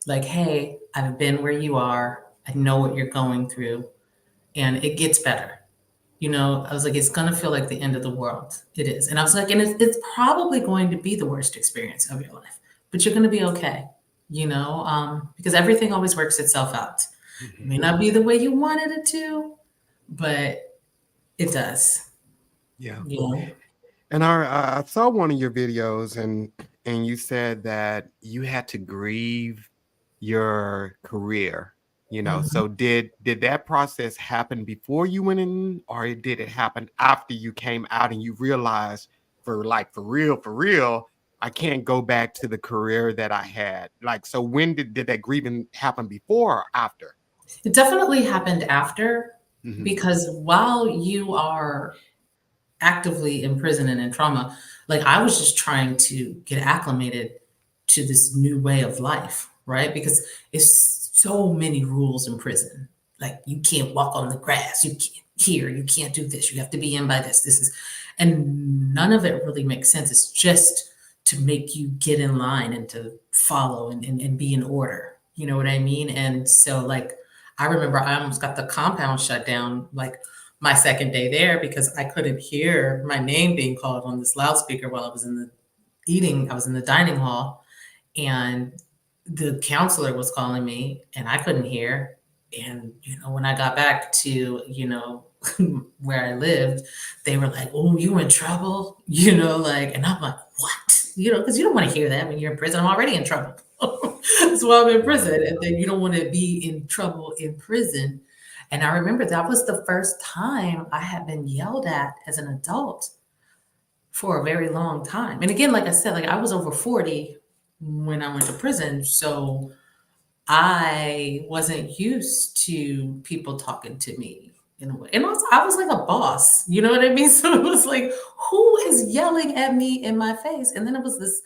Like, hey, I've been where you are. I know what you're going through, and it gets better. I was like, it's going to feel like the end of the world. It is. And I was like, and it's probably going to be the worst experience of your life, but you're going to be okay, because everything always works itself out. It may not be the way you wanted it to, but it does. Yeah. you know. And I saw one of your videos, and you said that you had to grieve your career. Mhm. So did that process happen before you went in, or did it happen after you came out and you realized for real, I can't go back to the career that I had? Like, so when did that grieving happen, before or after? It definitely happened after, Hmm. because while you are actively in prison and in trauma, like I was just trying to get acclimated to this new way of life, right? Because it's so many rules in prison. Like you can't walk on the grass, you can't here, you can't do this, you have to be in by this. This is, and none of it really makes sense. It's just to make you get in line and to follow and be in order. You know what I mean? And so like I remember I almost got the compound shut down like my second day there because I couldn't hear my name being called on this loudspeaker while I was in the I was in the dining hall, and the counselor was calling me and I couldn't hear. And, when I got back to, where I lived, they were like, "Oh, you in trouble?" Like, and I'm like, "What?" Because you don't want to hear that when you're in prison. I'm already in trouble. That's why I'm in prison. Right. And then you don't want to be in trouble in prison. And I remember that was the first time I had been yelled at as an adult for a very long time. And again, like I said, like I was over 40 when I went to prison. So I wasn't used to people talking to me in a way. And also, I was like a boss, you know what I mean? So it was like, who is yelling at me in my face? And then it was this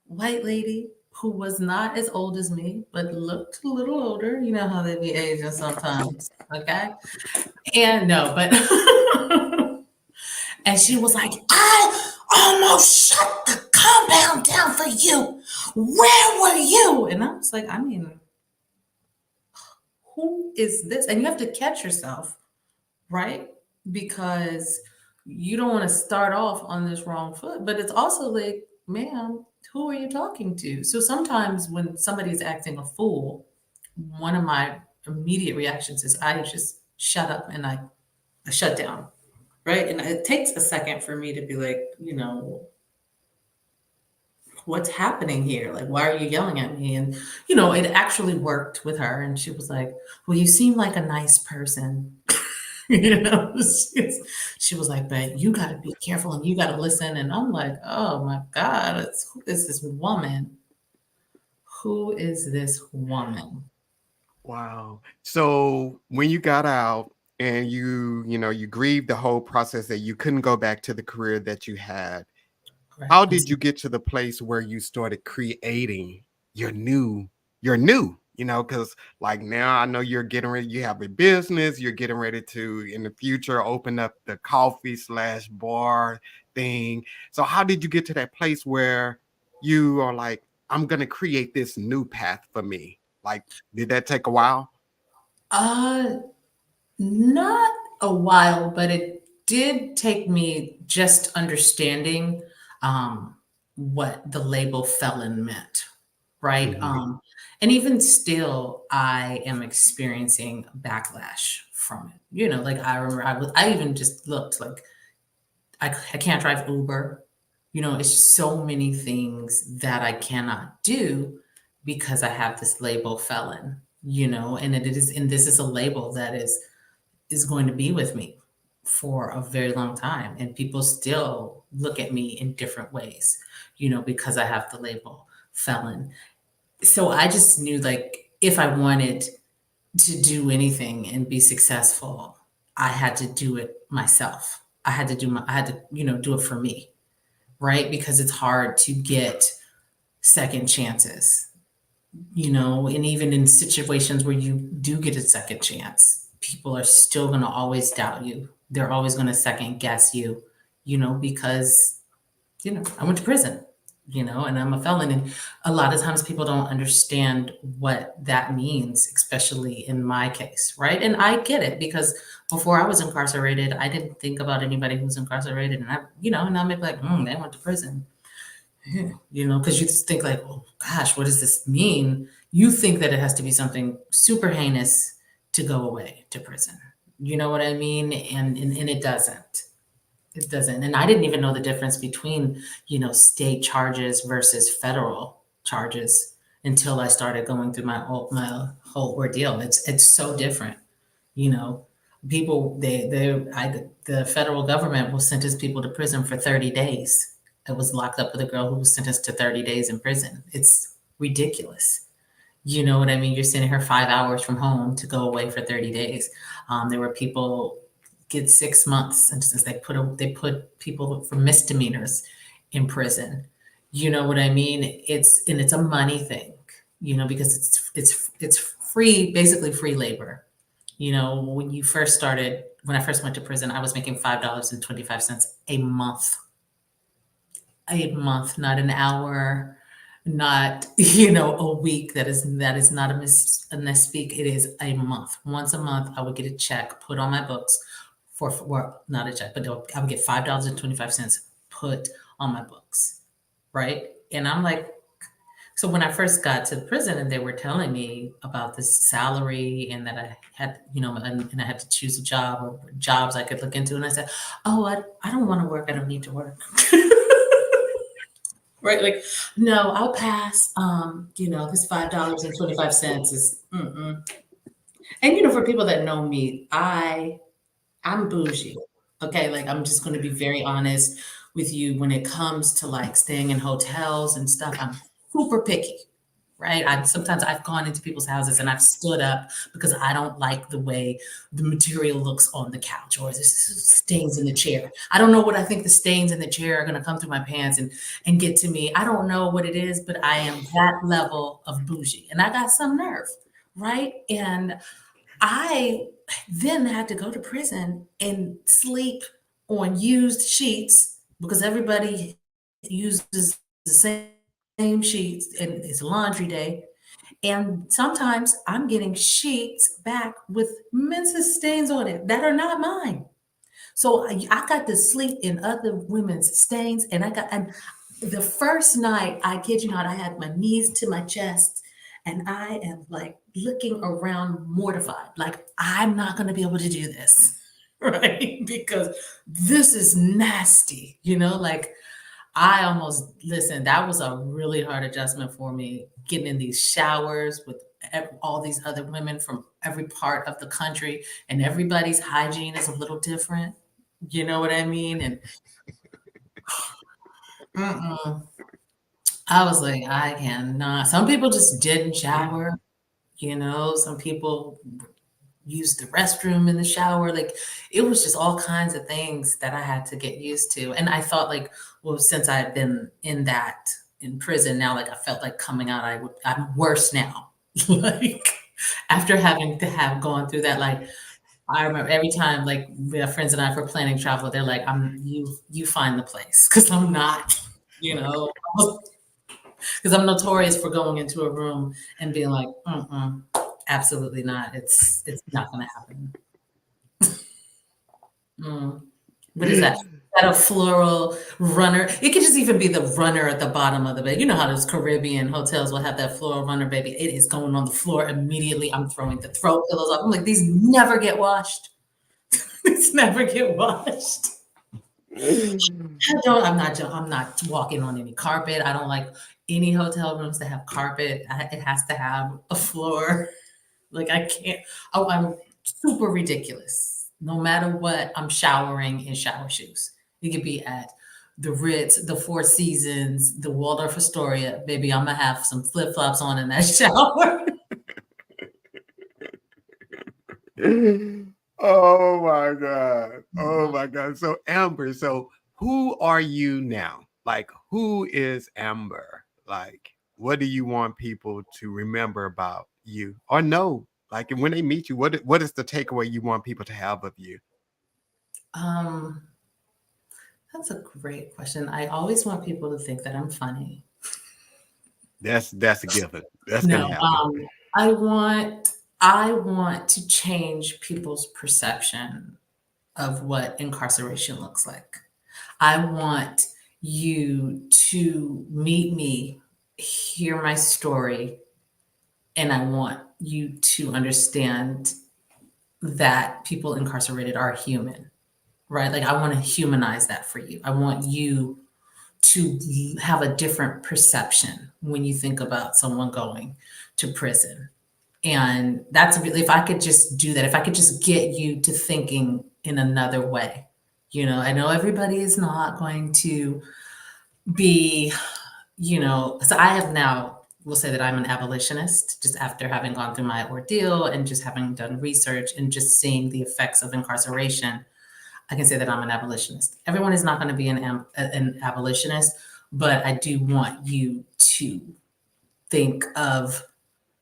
white lady who was not as old as me, but looked a little older. You know how they be aging sometimes. Okay. And no, but and she was like, "I almost shut the compound down for you. Where were you?" And I was like, I mean, who is this? And you have to catch yourself, right? Because you don't want to start off on this wrong foot. But it's also like, ma'am, who are you talking to? So sometimes when somebody's acting a fool, one of my immediate reactions is I just shut up and I shut down. Right. And it takes a second for me to be like, what's happening here? Like, why are you yelling at me? And, it actually worked with her. And she was like, well, you seem like a nice person. She was like, but you got to be careful and you got to listen. And I'm like, oh my God, who is this woman? Who is this woman? Wow. So when you got out and you grieved the whole process that you couldn't go back to the career that you had, Right. how did you get to the place where you started creating your new, because like now I know you're getting ready, you have a business, you're getting ready to in the future open up the coffee slash bar thing. So how did you get to that place where you are like, I'm gonna create this new path for me? Like, did that take a while? Uh, Not a while, but it did take me just understanding what the label felon meant, right? Mhm. And even still, I am experiencing backlash from it. Like I remember, I even just looked like I can't drive Uber. It's just so many things that I cannot do because I have this label felon. And and this is a label that is going to be with me for a very long time. And people still look at me in different ways, because I have the label felon. So I just knew like if I wanted to do anything and be successful, I had to do it myself. I had to, do it for me, right? Because it's hard to get second chances, and even in situations where you do get a second chance, people are still going to always doubt you. They're always going to second guess you, because, I went to prison, and I'm a felon. And a lot of times people don't understand what that means, especially in my case, right? And I get it because before I was incarcerated, I didn't think about anybody who's incarcerated. And and I may be like, they went to prison. Because you just think like, oh gosh, what does this mean? You think that it has to be something super heinous to go away to prison. You know what I mean? And it doesn't. It doesn't. And I didn't even know the difference between, state charges versus federal charges until I started going through my whole ordeal. It's so different. You know, people the federal government will sentence people to prison for 30 days. I was locked up with a girl who was sentenced to 30 days in prison. It's ridiculous. You know what I mean? You're sending her 5 hours from home to go away for 30 days. There were people get 6 months, and since they put people for misdemeanors in prison. You know what I mean? It's a money thing. Because it's free, basically free labor. When I first went to prison, I was making $5.25 a month, not an hour, not a week. That is not a misspeak. It is a month. Once a month, I would get a check put on my books well, not a check, but I would get $5.25 put on my books, right? And I'm like, so when I first got to prison and they were telling me about this salary and that I had, and I had to choose a job or jobs I could look into, and I said, oh, I don't want to work. I don't need to work. Right? Like, no, I'll pass. This $5.25 is, mm-mm. And, for people that know me, I'm bougie. Okay, like I'm just going to be very honest with you when it comes to like staying in hotels and stuff. I'm super picky, right? Sometimes I've gone into people's houses and I've stood up because I don't like the way the material looks on the couch or the stains in the chair. I don't know what I think the stains in the chair are going to come through my pants and get to me. I don't know what it is, but I am that level of bougie, and I got some nerve, right? And I then had to go to prison and sleep on used sheets because everybody uses the same sheets and it's laundry day. And sometimes I'm getting sheets back with men's stains on it that are not mine. So I got to sleep in other women's stains, and the first night, I kid you not, I had my knees to my chest, and I am like looking around mortified, like I'm not going to be able to do this, right? Because this is nasty, like I almost listen. That was a really hard adjustment for me, getting in these showers with all these other women from every part of the country, and everybody's hygiene is a little different. You know what I mean? And mm-mm. I was like, I cannot. Some people just didn't shower. Some people used the restroom in the shower. Like it was just all kinds of things that I had to get used to. And I thought like, well, since I had been in prison now, like I felt like coming out, I'm worse now. Like after having to have gone through that, like I remember every time like my friends and I were planning travel, they're like, you find the place because I'm not, you know, because I'm notorious for going into a room and being like, absolutely not. It's not going to happen. Mm. What is that? Is that a floral runner? It could just even be the runner at the bottom of the bed. You know how those Caribbean hotels will have that floral runner, baby. It is going on the floor immediately. I'm throwing the throw pillows off. I'm like, these never get washed. These never get washed. I'm not walking on any carpet. I don't like any hotel rooms that have carpet. It has to have a floor. Like I can't. Oh, I'm super ridiculous. No matter what, I'm showering in shower shoes. It could be at the Ritz, the Four Seasons, the Waldorf Astoria. Baby, I'm gonna have some flip flops on in that shower. Oh my God. Oh my God. So Amber, so who are you now? Like who is Amber? Like what do you want people to remember about you or know? Like when they meet you, what is the takeaway you want people to have of you? Um, that's a great question. I always want people to think that I'm funny. That's a given. That's No, gonna happen. I want I want to change people's perception of what incarceration looks like. I want you to meet me, hear my story, and I want you to understand that people incarcerated are human, right? Like I want to humanize that for you. I want you to have a different perception when you think about someone going to prison. And that's really, if I could just do that, if I could just get you to thinking in another way. I know everybody is not going to be, so I have now, will say that I'm an abolitionist just after having gone through my ordeal and just having done research and just seeing the effects of incarceration. I can say that I'm an abolitionist. Everyone is not going to be an abolitionist, but I do want you to think of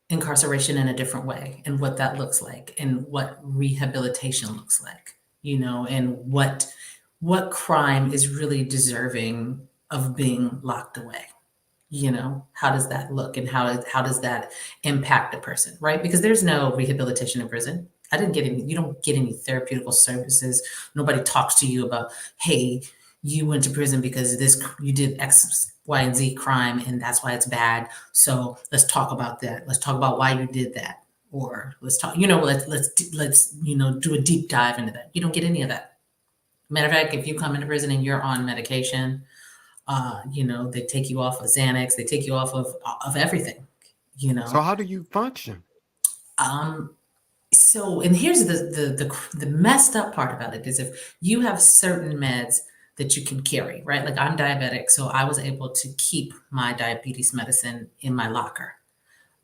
incarceration in a different way and what that looks like and what rehabilitation looks like, and what crime is really deserving of being locked away. How does that look and how does that impact a person, right? Because there's no rehabilitation in prison. You don't get any therapeutical services. Nobody talks to you about, hey, you went to prison because you did X, Y, and Z crime, and that's why it's bad. So let's talk about that. Let's talk about why you did that, or let's talk. Let's do a deep dive into that. You don't get any of that. Matter of fact, if you come into prison and you're on medication, they take you off of Xanax, they take you off of everything. So how do you function? Um, and here's the messed up part about it is if you have certain meds that you can carry, right? Like I'm diabetic, so I was able to keep my diabetes medicine in my locker.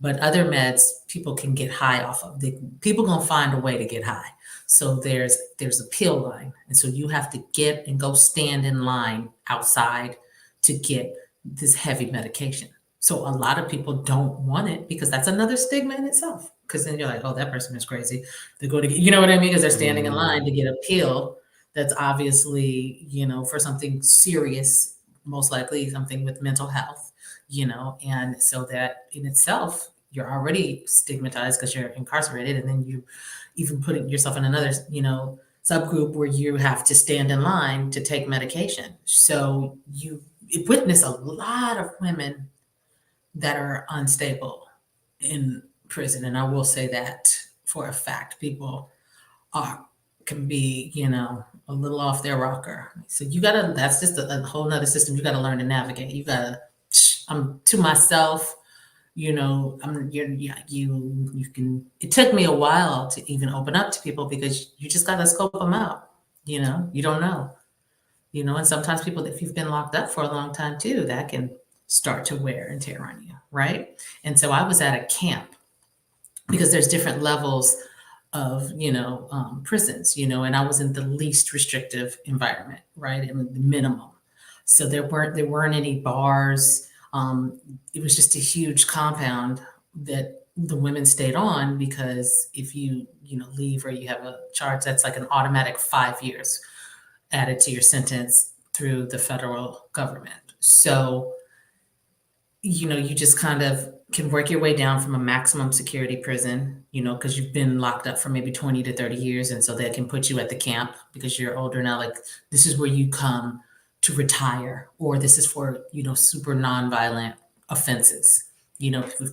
But other meds people can get high off of. People gonna find a way to get high. So there's a pill line, and so you have to get and go stand in line outside to get this heavy medication. So a lot of people don't want it because that's another stigma in itself. Because then you're like, oh, that person is crazy. They go to get, you know what I mean? Because they're standing in line to get a pill that's obviously, for something serious, most likely something with mental health, and so that in itself, you're already stigmatized because you're incarcerated, and then you even putting yourself in another, subgroup where you have to stand in line to take medication. So you witness a lot of women that are unstable in prison. And I will say that for a fact, people can be, a little off their rocker. So that's just a whole nother system you got to learn to navigate. I'm to myself, you can, it took me a while to even open up to people because you just got to scope them out. You don't know, and sometimes people, if you've been locked up for a long time too, that can start to wear and tear on you. Right. And so I was at a camp because there's different levels of, prisons, and I was in the least restrictive environment, right? And the minimum. So there weren't any bars. It was just a huge compound that the women stayed on because if you leave or you have a charge, that's like an automatic 5 years added to your sentence through the federal government. So, you just kind of can work your way down from a maximum security prison, because you've been locked up for maybe 20 to 30 years. And so they can put you at the camp because you're older now. Like, this is where you come to retire, or this is for, super nonviolent offenses,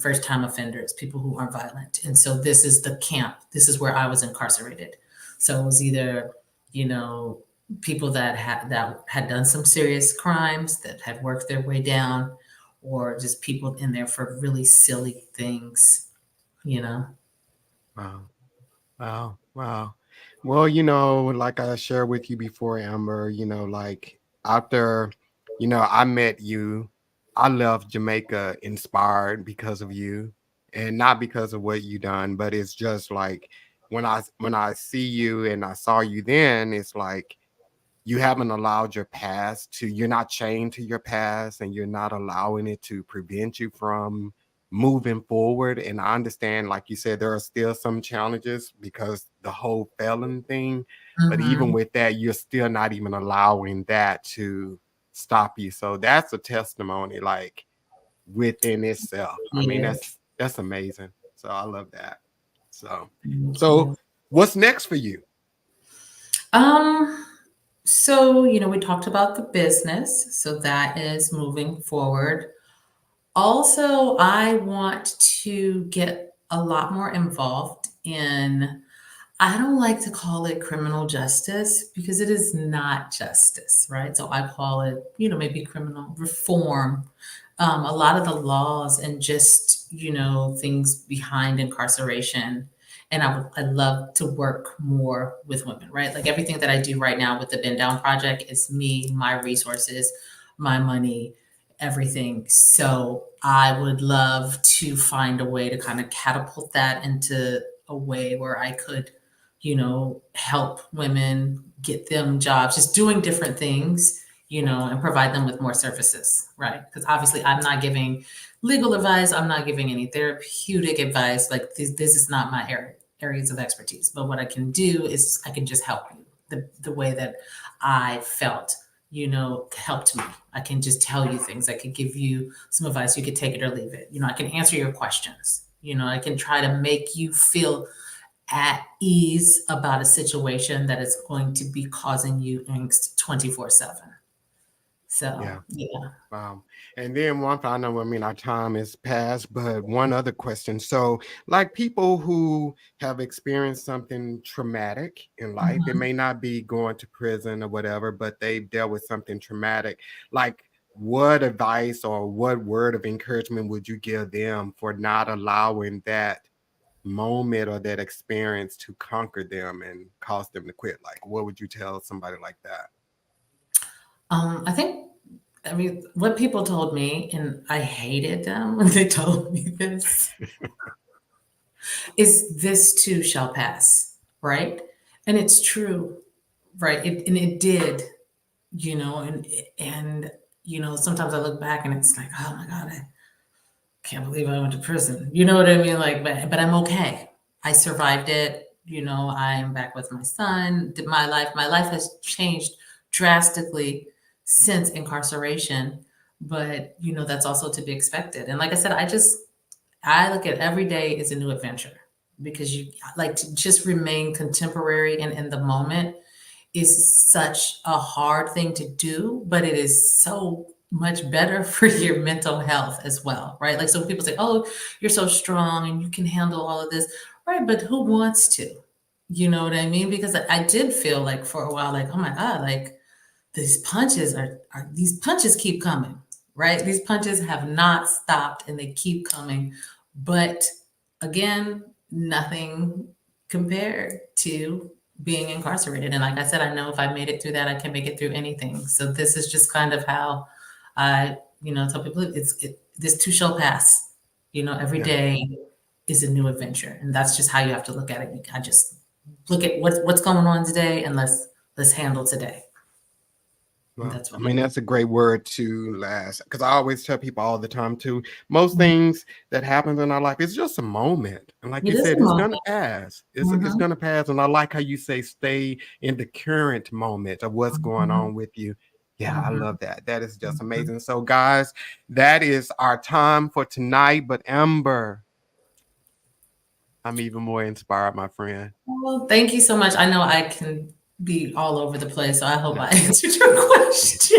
first time offenders, people who aren't violent. And so this is the camp. This is where I was incarcerated. So it was either, people that had done some serious crimes that had worked their way down, or just people in there for really silly things, Wow. Wow. Wow. Well, like I shared with you before, Amber, like after, I met you, I left Jamaica inspired because of you, and not because of what you done, but it's just like when I see you and I saw you then, it's like you haven't allowed your past to, you're not chained to your past, and you're not allowing it to prevent you from moving forward. And I understand, like you said, there are still some challenges because the whole felon thing, but even Mm-hmm. with that, you're still not even allowing that to stop you. So that's a testimony, like within itself. I mean, Yeah. that's amazing. So I love that. So Thank so you. what's next for you? Um, so, we talked about the business, so that is moving forward. Also, I want to get a lot more involved in I don't like to call it criminal justice because it is not justice, right? So I call it, maybe criminal reform. A lot of the laws and just, things behind incarceration. And I love to work more with women, right? Like everything that I do right now with the Bend Down Project is me, my resources, my money, everything. So I would love to find a way to kind of catapult that into a way where I could help women, get them jobs, just doing different things, and provide them with more services, right? Because obviously I'm not giving legal advice, I'm not giving any therapeutic advice. Like this is not my areas of expertise. But what I can do is I can just help you the way that I felt, helped me. I can just tell you things. I could give you some advice. You could take it or leave it. I can answer your questions. I can try to make you feel at ease about a situation that is going to be causing you angst 24/7. So, Yeah. yeah. And then one final, I mean, our time is past, but one other question. So, like people who have experienced something traumatic in life, it Mhm. may not be going to prison or whatever, but they've dealt with something traumatic. Like, what advice or what word of encouragement would you give them for not allowing that moment or that experience to conquer them and cause them to quit? Like, what would you tell somebody like that? I mean, what people told me, and I hated them when they told me this, is this too shall pass, right? And it's true, right? And it did, and sometimes I look back and it's like, oh my God, I can't believe I went to prison. You know what I mean? Like, but I'm okay. I survived it. I'm back with my son. My life has changed drastically since incarceration, but that's also to be expected. And like I said, I look at every day as a new adventure because you like to just remain contemporary and in the moment is such a hard thing to do, but it is so much better for your mental health as well, right? Like, so people say, oh, you're so strong and you can handle all of this, right? But who wants to? You know what I mean? Because I did feel like for a while, like, oh my God, like these punches keep coming, right? These punches have not stopped and they keep coming. But again, nothing compared to being incarcerated. And like I said, I know if I made it through that, I can make it through anything. So this is just kind of how I, tell people this too shall pass. Every Yeah. day is a new adventure. And that's just how you have to look at it. I just look at what's going on today and let's handle today. And Well, that's I what I mean, do. that's a great word to last because I always tell people all the time too. Most Mhm. things that happens in our life, it's just a moment. And like It you is a said, it's moment. gonna pass. It's Mhm, gonna pass. And I like how you say stay in the current moment of what's going mhm, on with you. Yeah, I mhm, love that. That is just mhm. amazing. So, guys, that is our time for tonight. But Amber, I'm even more inspired, my friend. Well, thank you so much. I know I can be all over the place, so I hope I No. answered your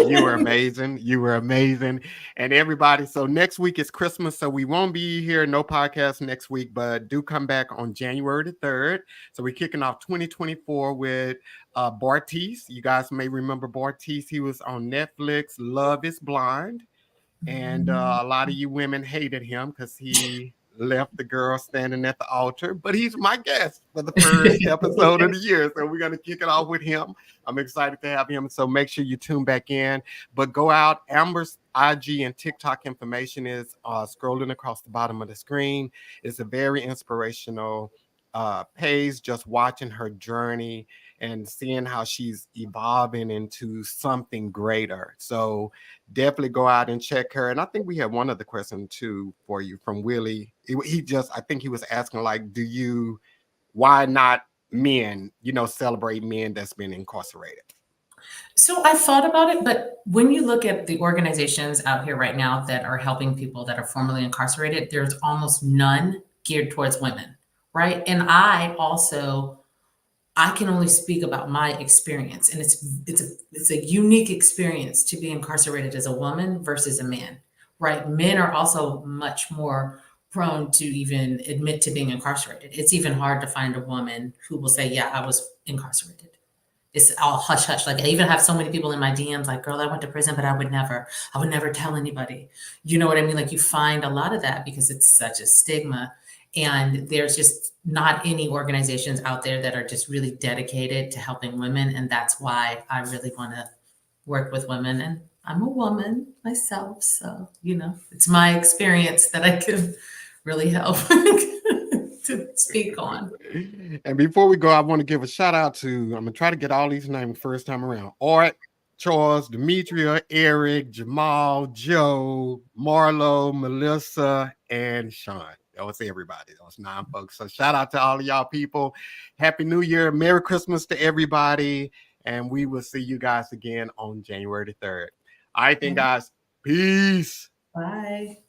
You were question. amazing. You were amazing. And everybody, so next week is Christmas. So we won't be here, no podcast next week, but do come back on January the 3rd. So we're kicking off 2024 with Bartiz. You guys may remember Bartiz. He was on Netflix, Love is Blind. And a lot of you women hated him because he left the girl standing at the altar. But he's my guest for the first episode of the year. So we're going to kick it off with him. I'm excited to have him. So make sure you tune back in. But go out. Amber's IG and TikTok information is scrolling across the bottom of the screen. It's a very inspirational page, just watching her journey and seeing how she's evolving into something greater. So definitely go out and check her. And I think we have one other question too for you from Willie. I think he was asking like, why not men, celebrate men that's been incarcerated? So I thought about it, but when you look at the organizations out here right now that are helping people that are formerly incarcerated, there's almost none geared towards women, right? And I can only speak about my experience, and it's a unique experience to be incarcerated as a woman versus a man, right? Men are also much more prone to even admit to being incarcerated. It's even hard to find a woman who will say, yeah, I was incarcerated. It's all hush hush. Like I even have so many people in my DMs like, girl, I went to prison, but I would never tell anybody. You know what I mean? Like you find a lot of that because it's such a stigma. And there's just not any organizations out there that are just really dedicated to helping women. And that's why I really want to work with women. And I'm a woman myself. So, it's my experience that I can really help to speak on. And before we go, I want to give a shout out to, I'm going to try to get all these names first time around. Art, Charles, Demetria, Eric, Jamal, Joe, Marlo, Melissa, and Sean. That was everybody. That was 9 folks. So shout out to all of y'all people. Happy New Year. Merry Christmas to everybody. And we will see you guys again on January the 3rd. All right, then, guys. Peace. Bye.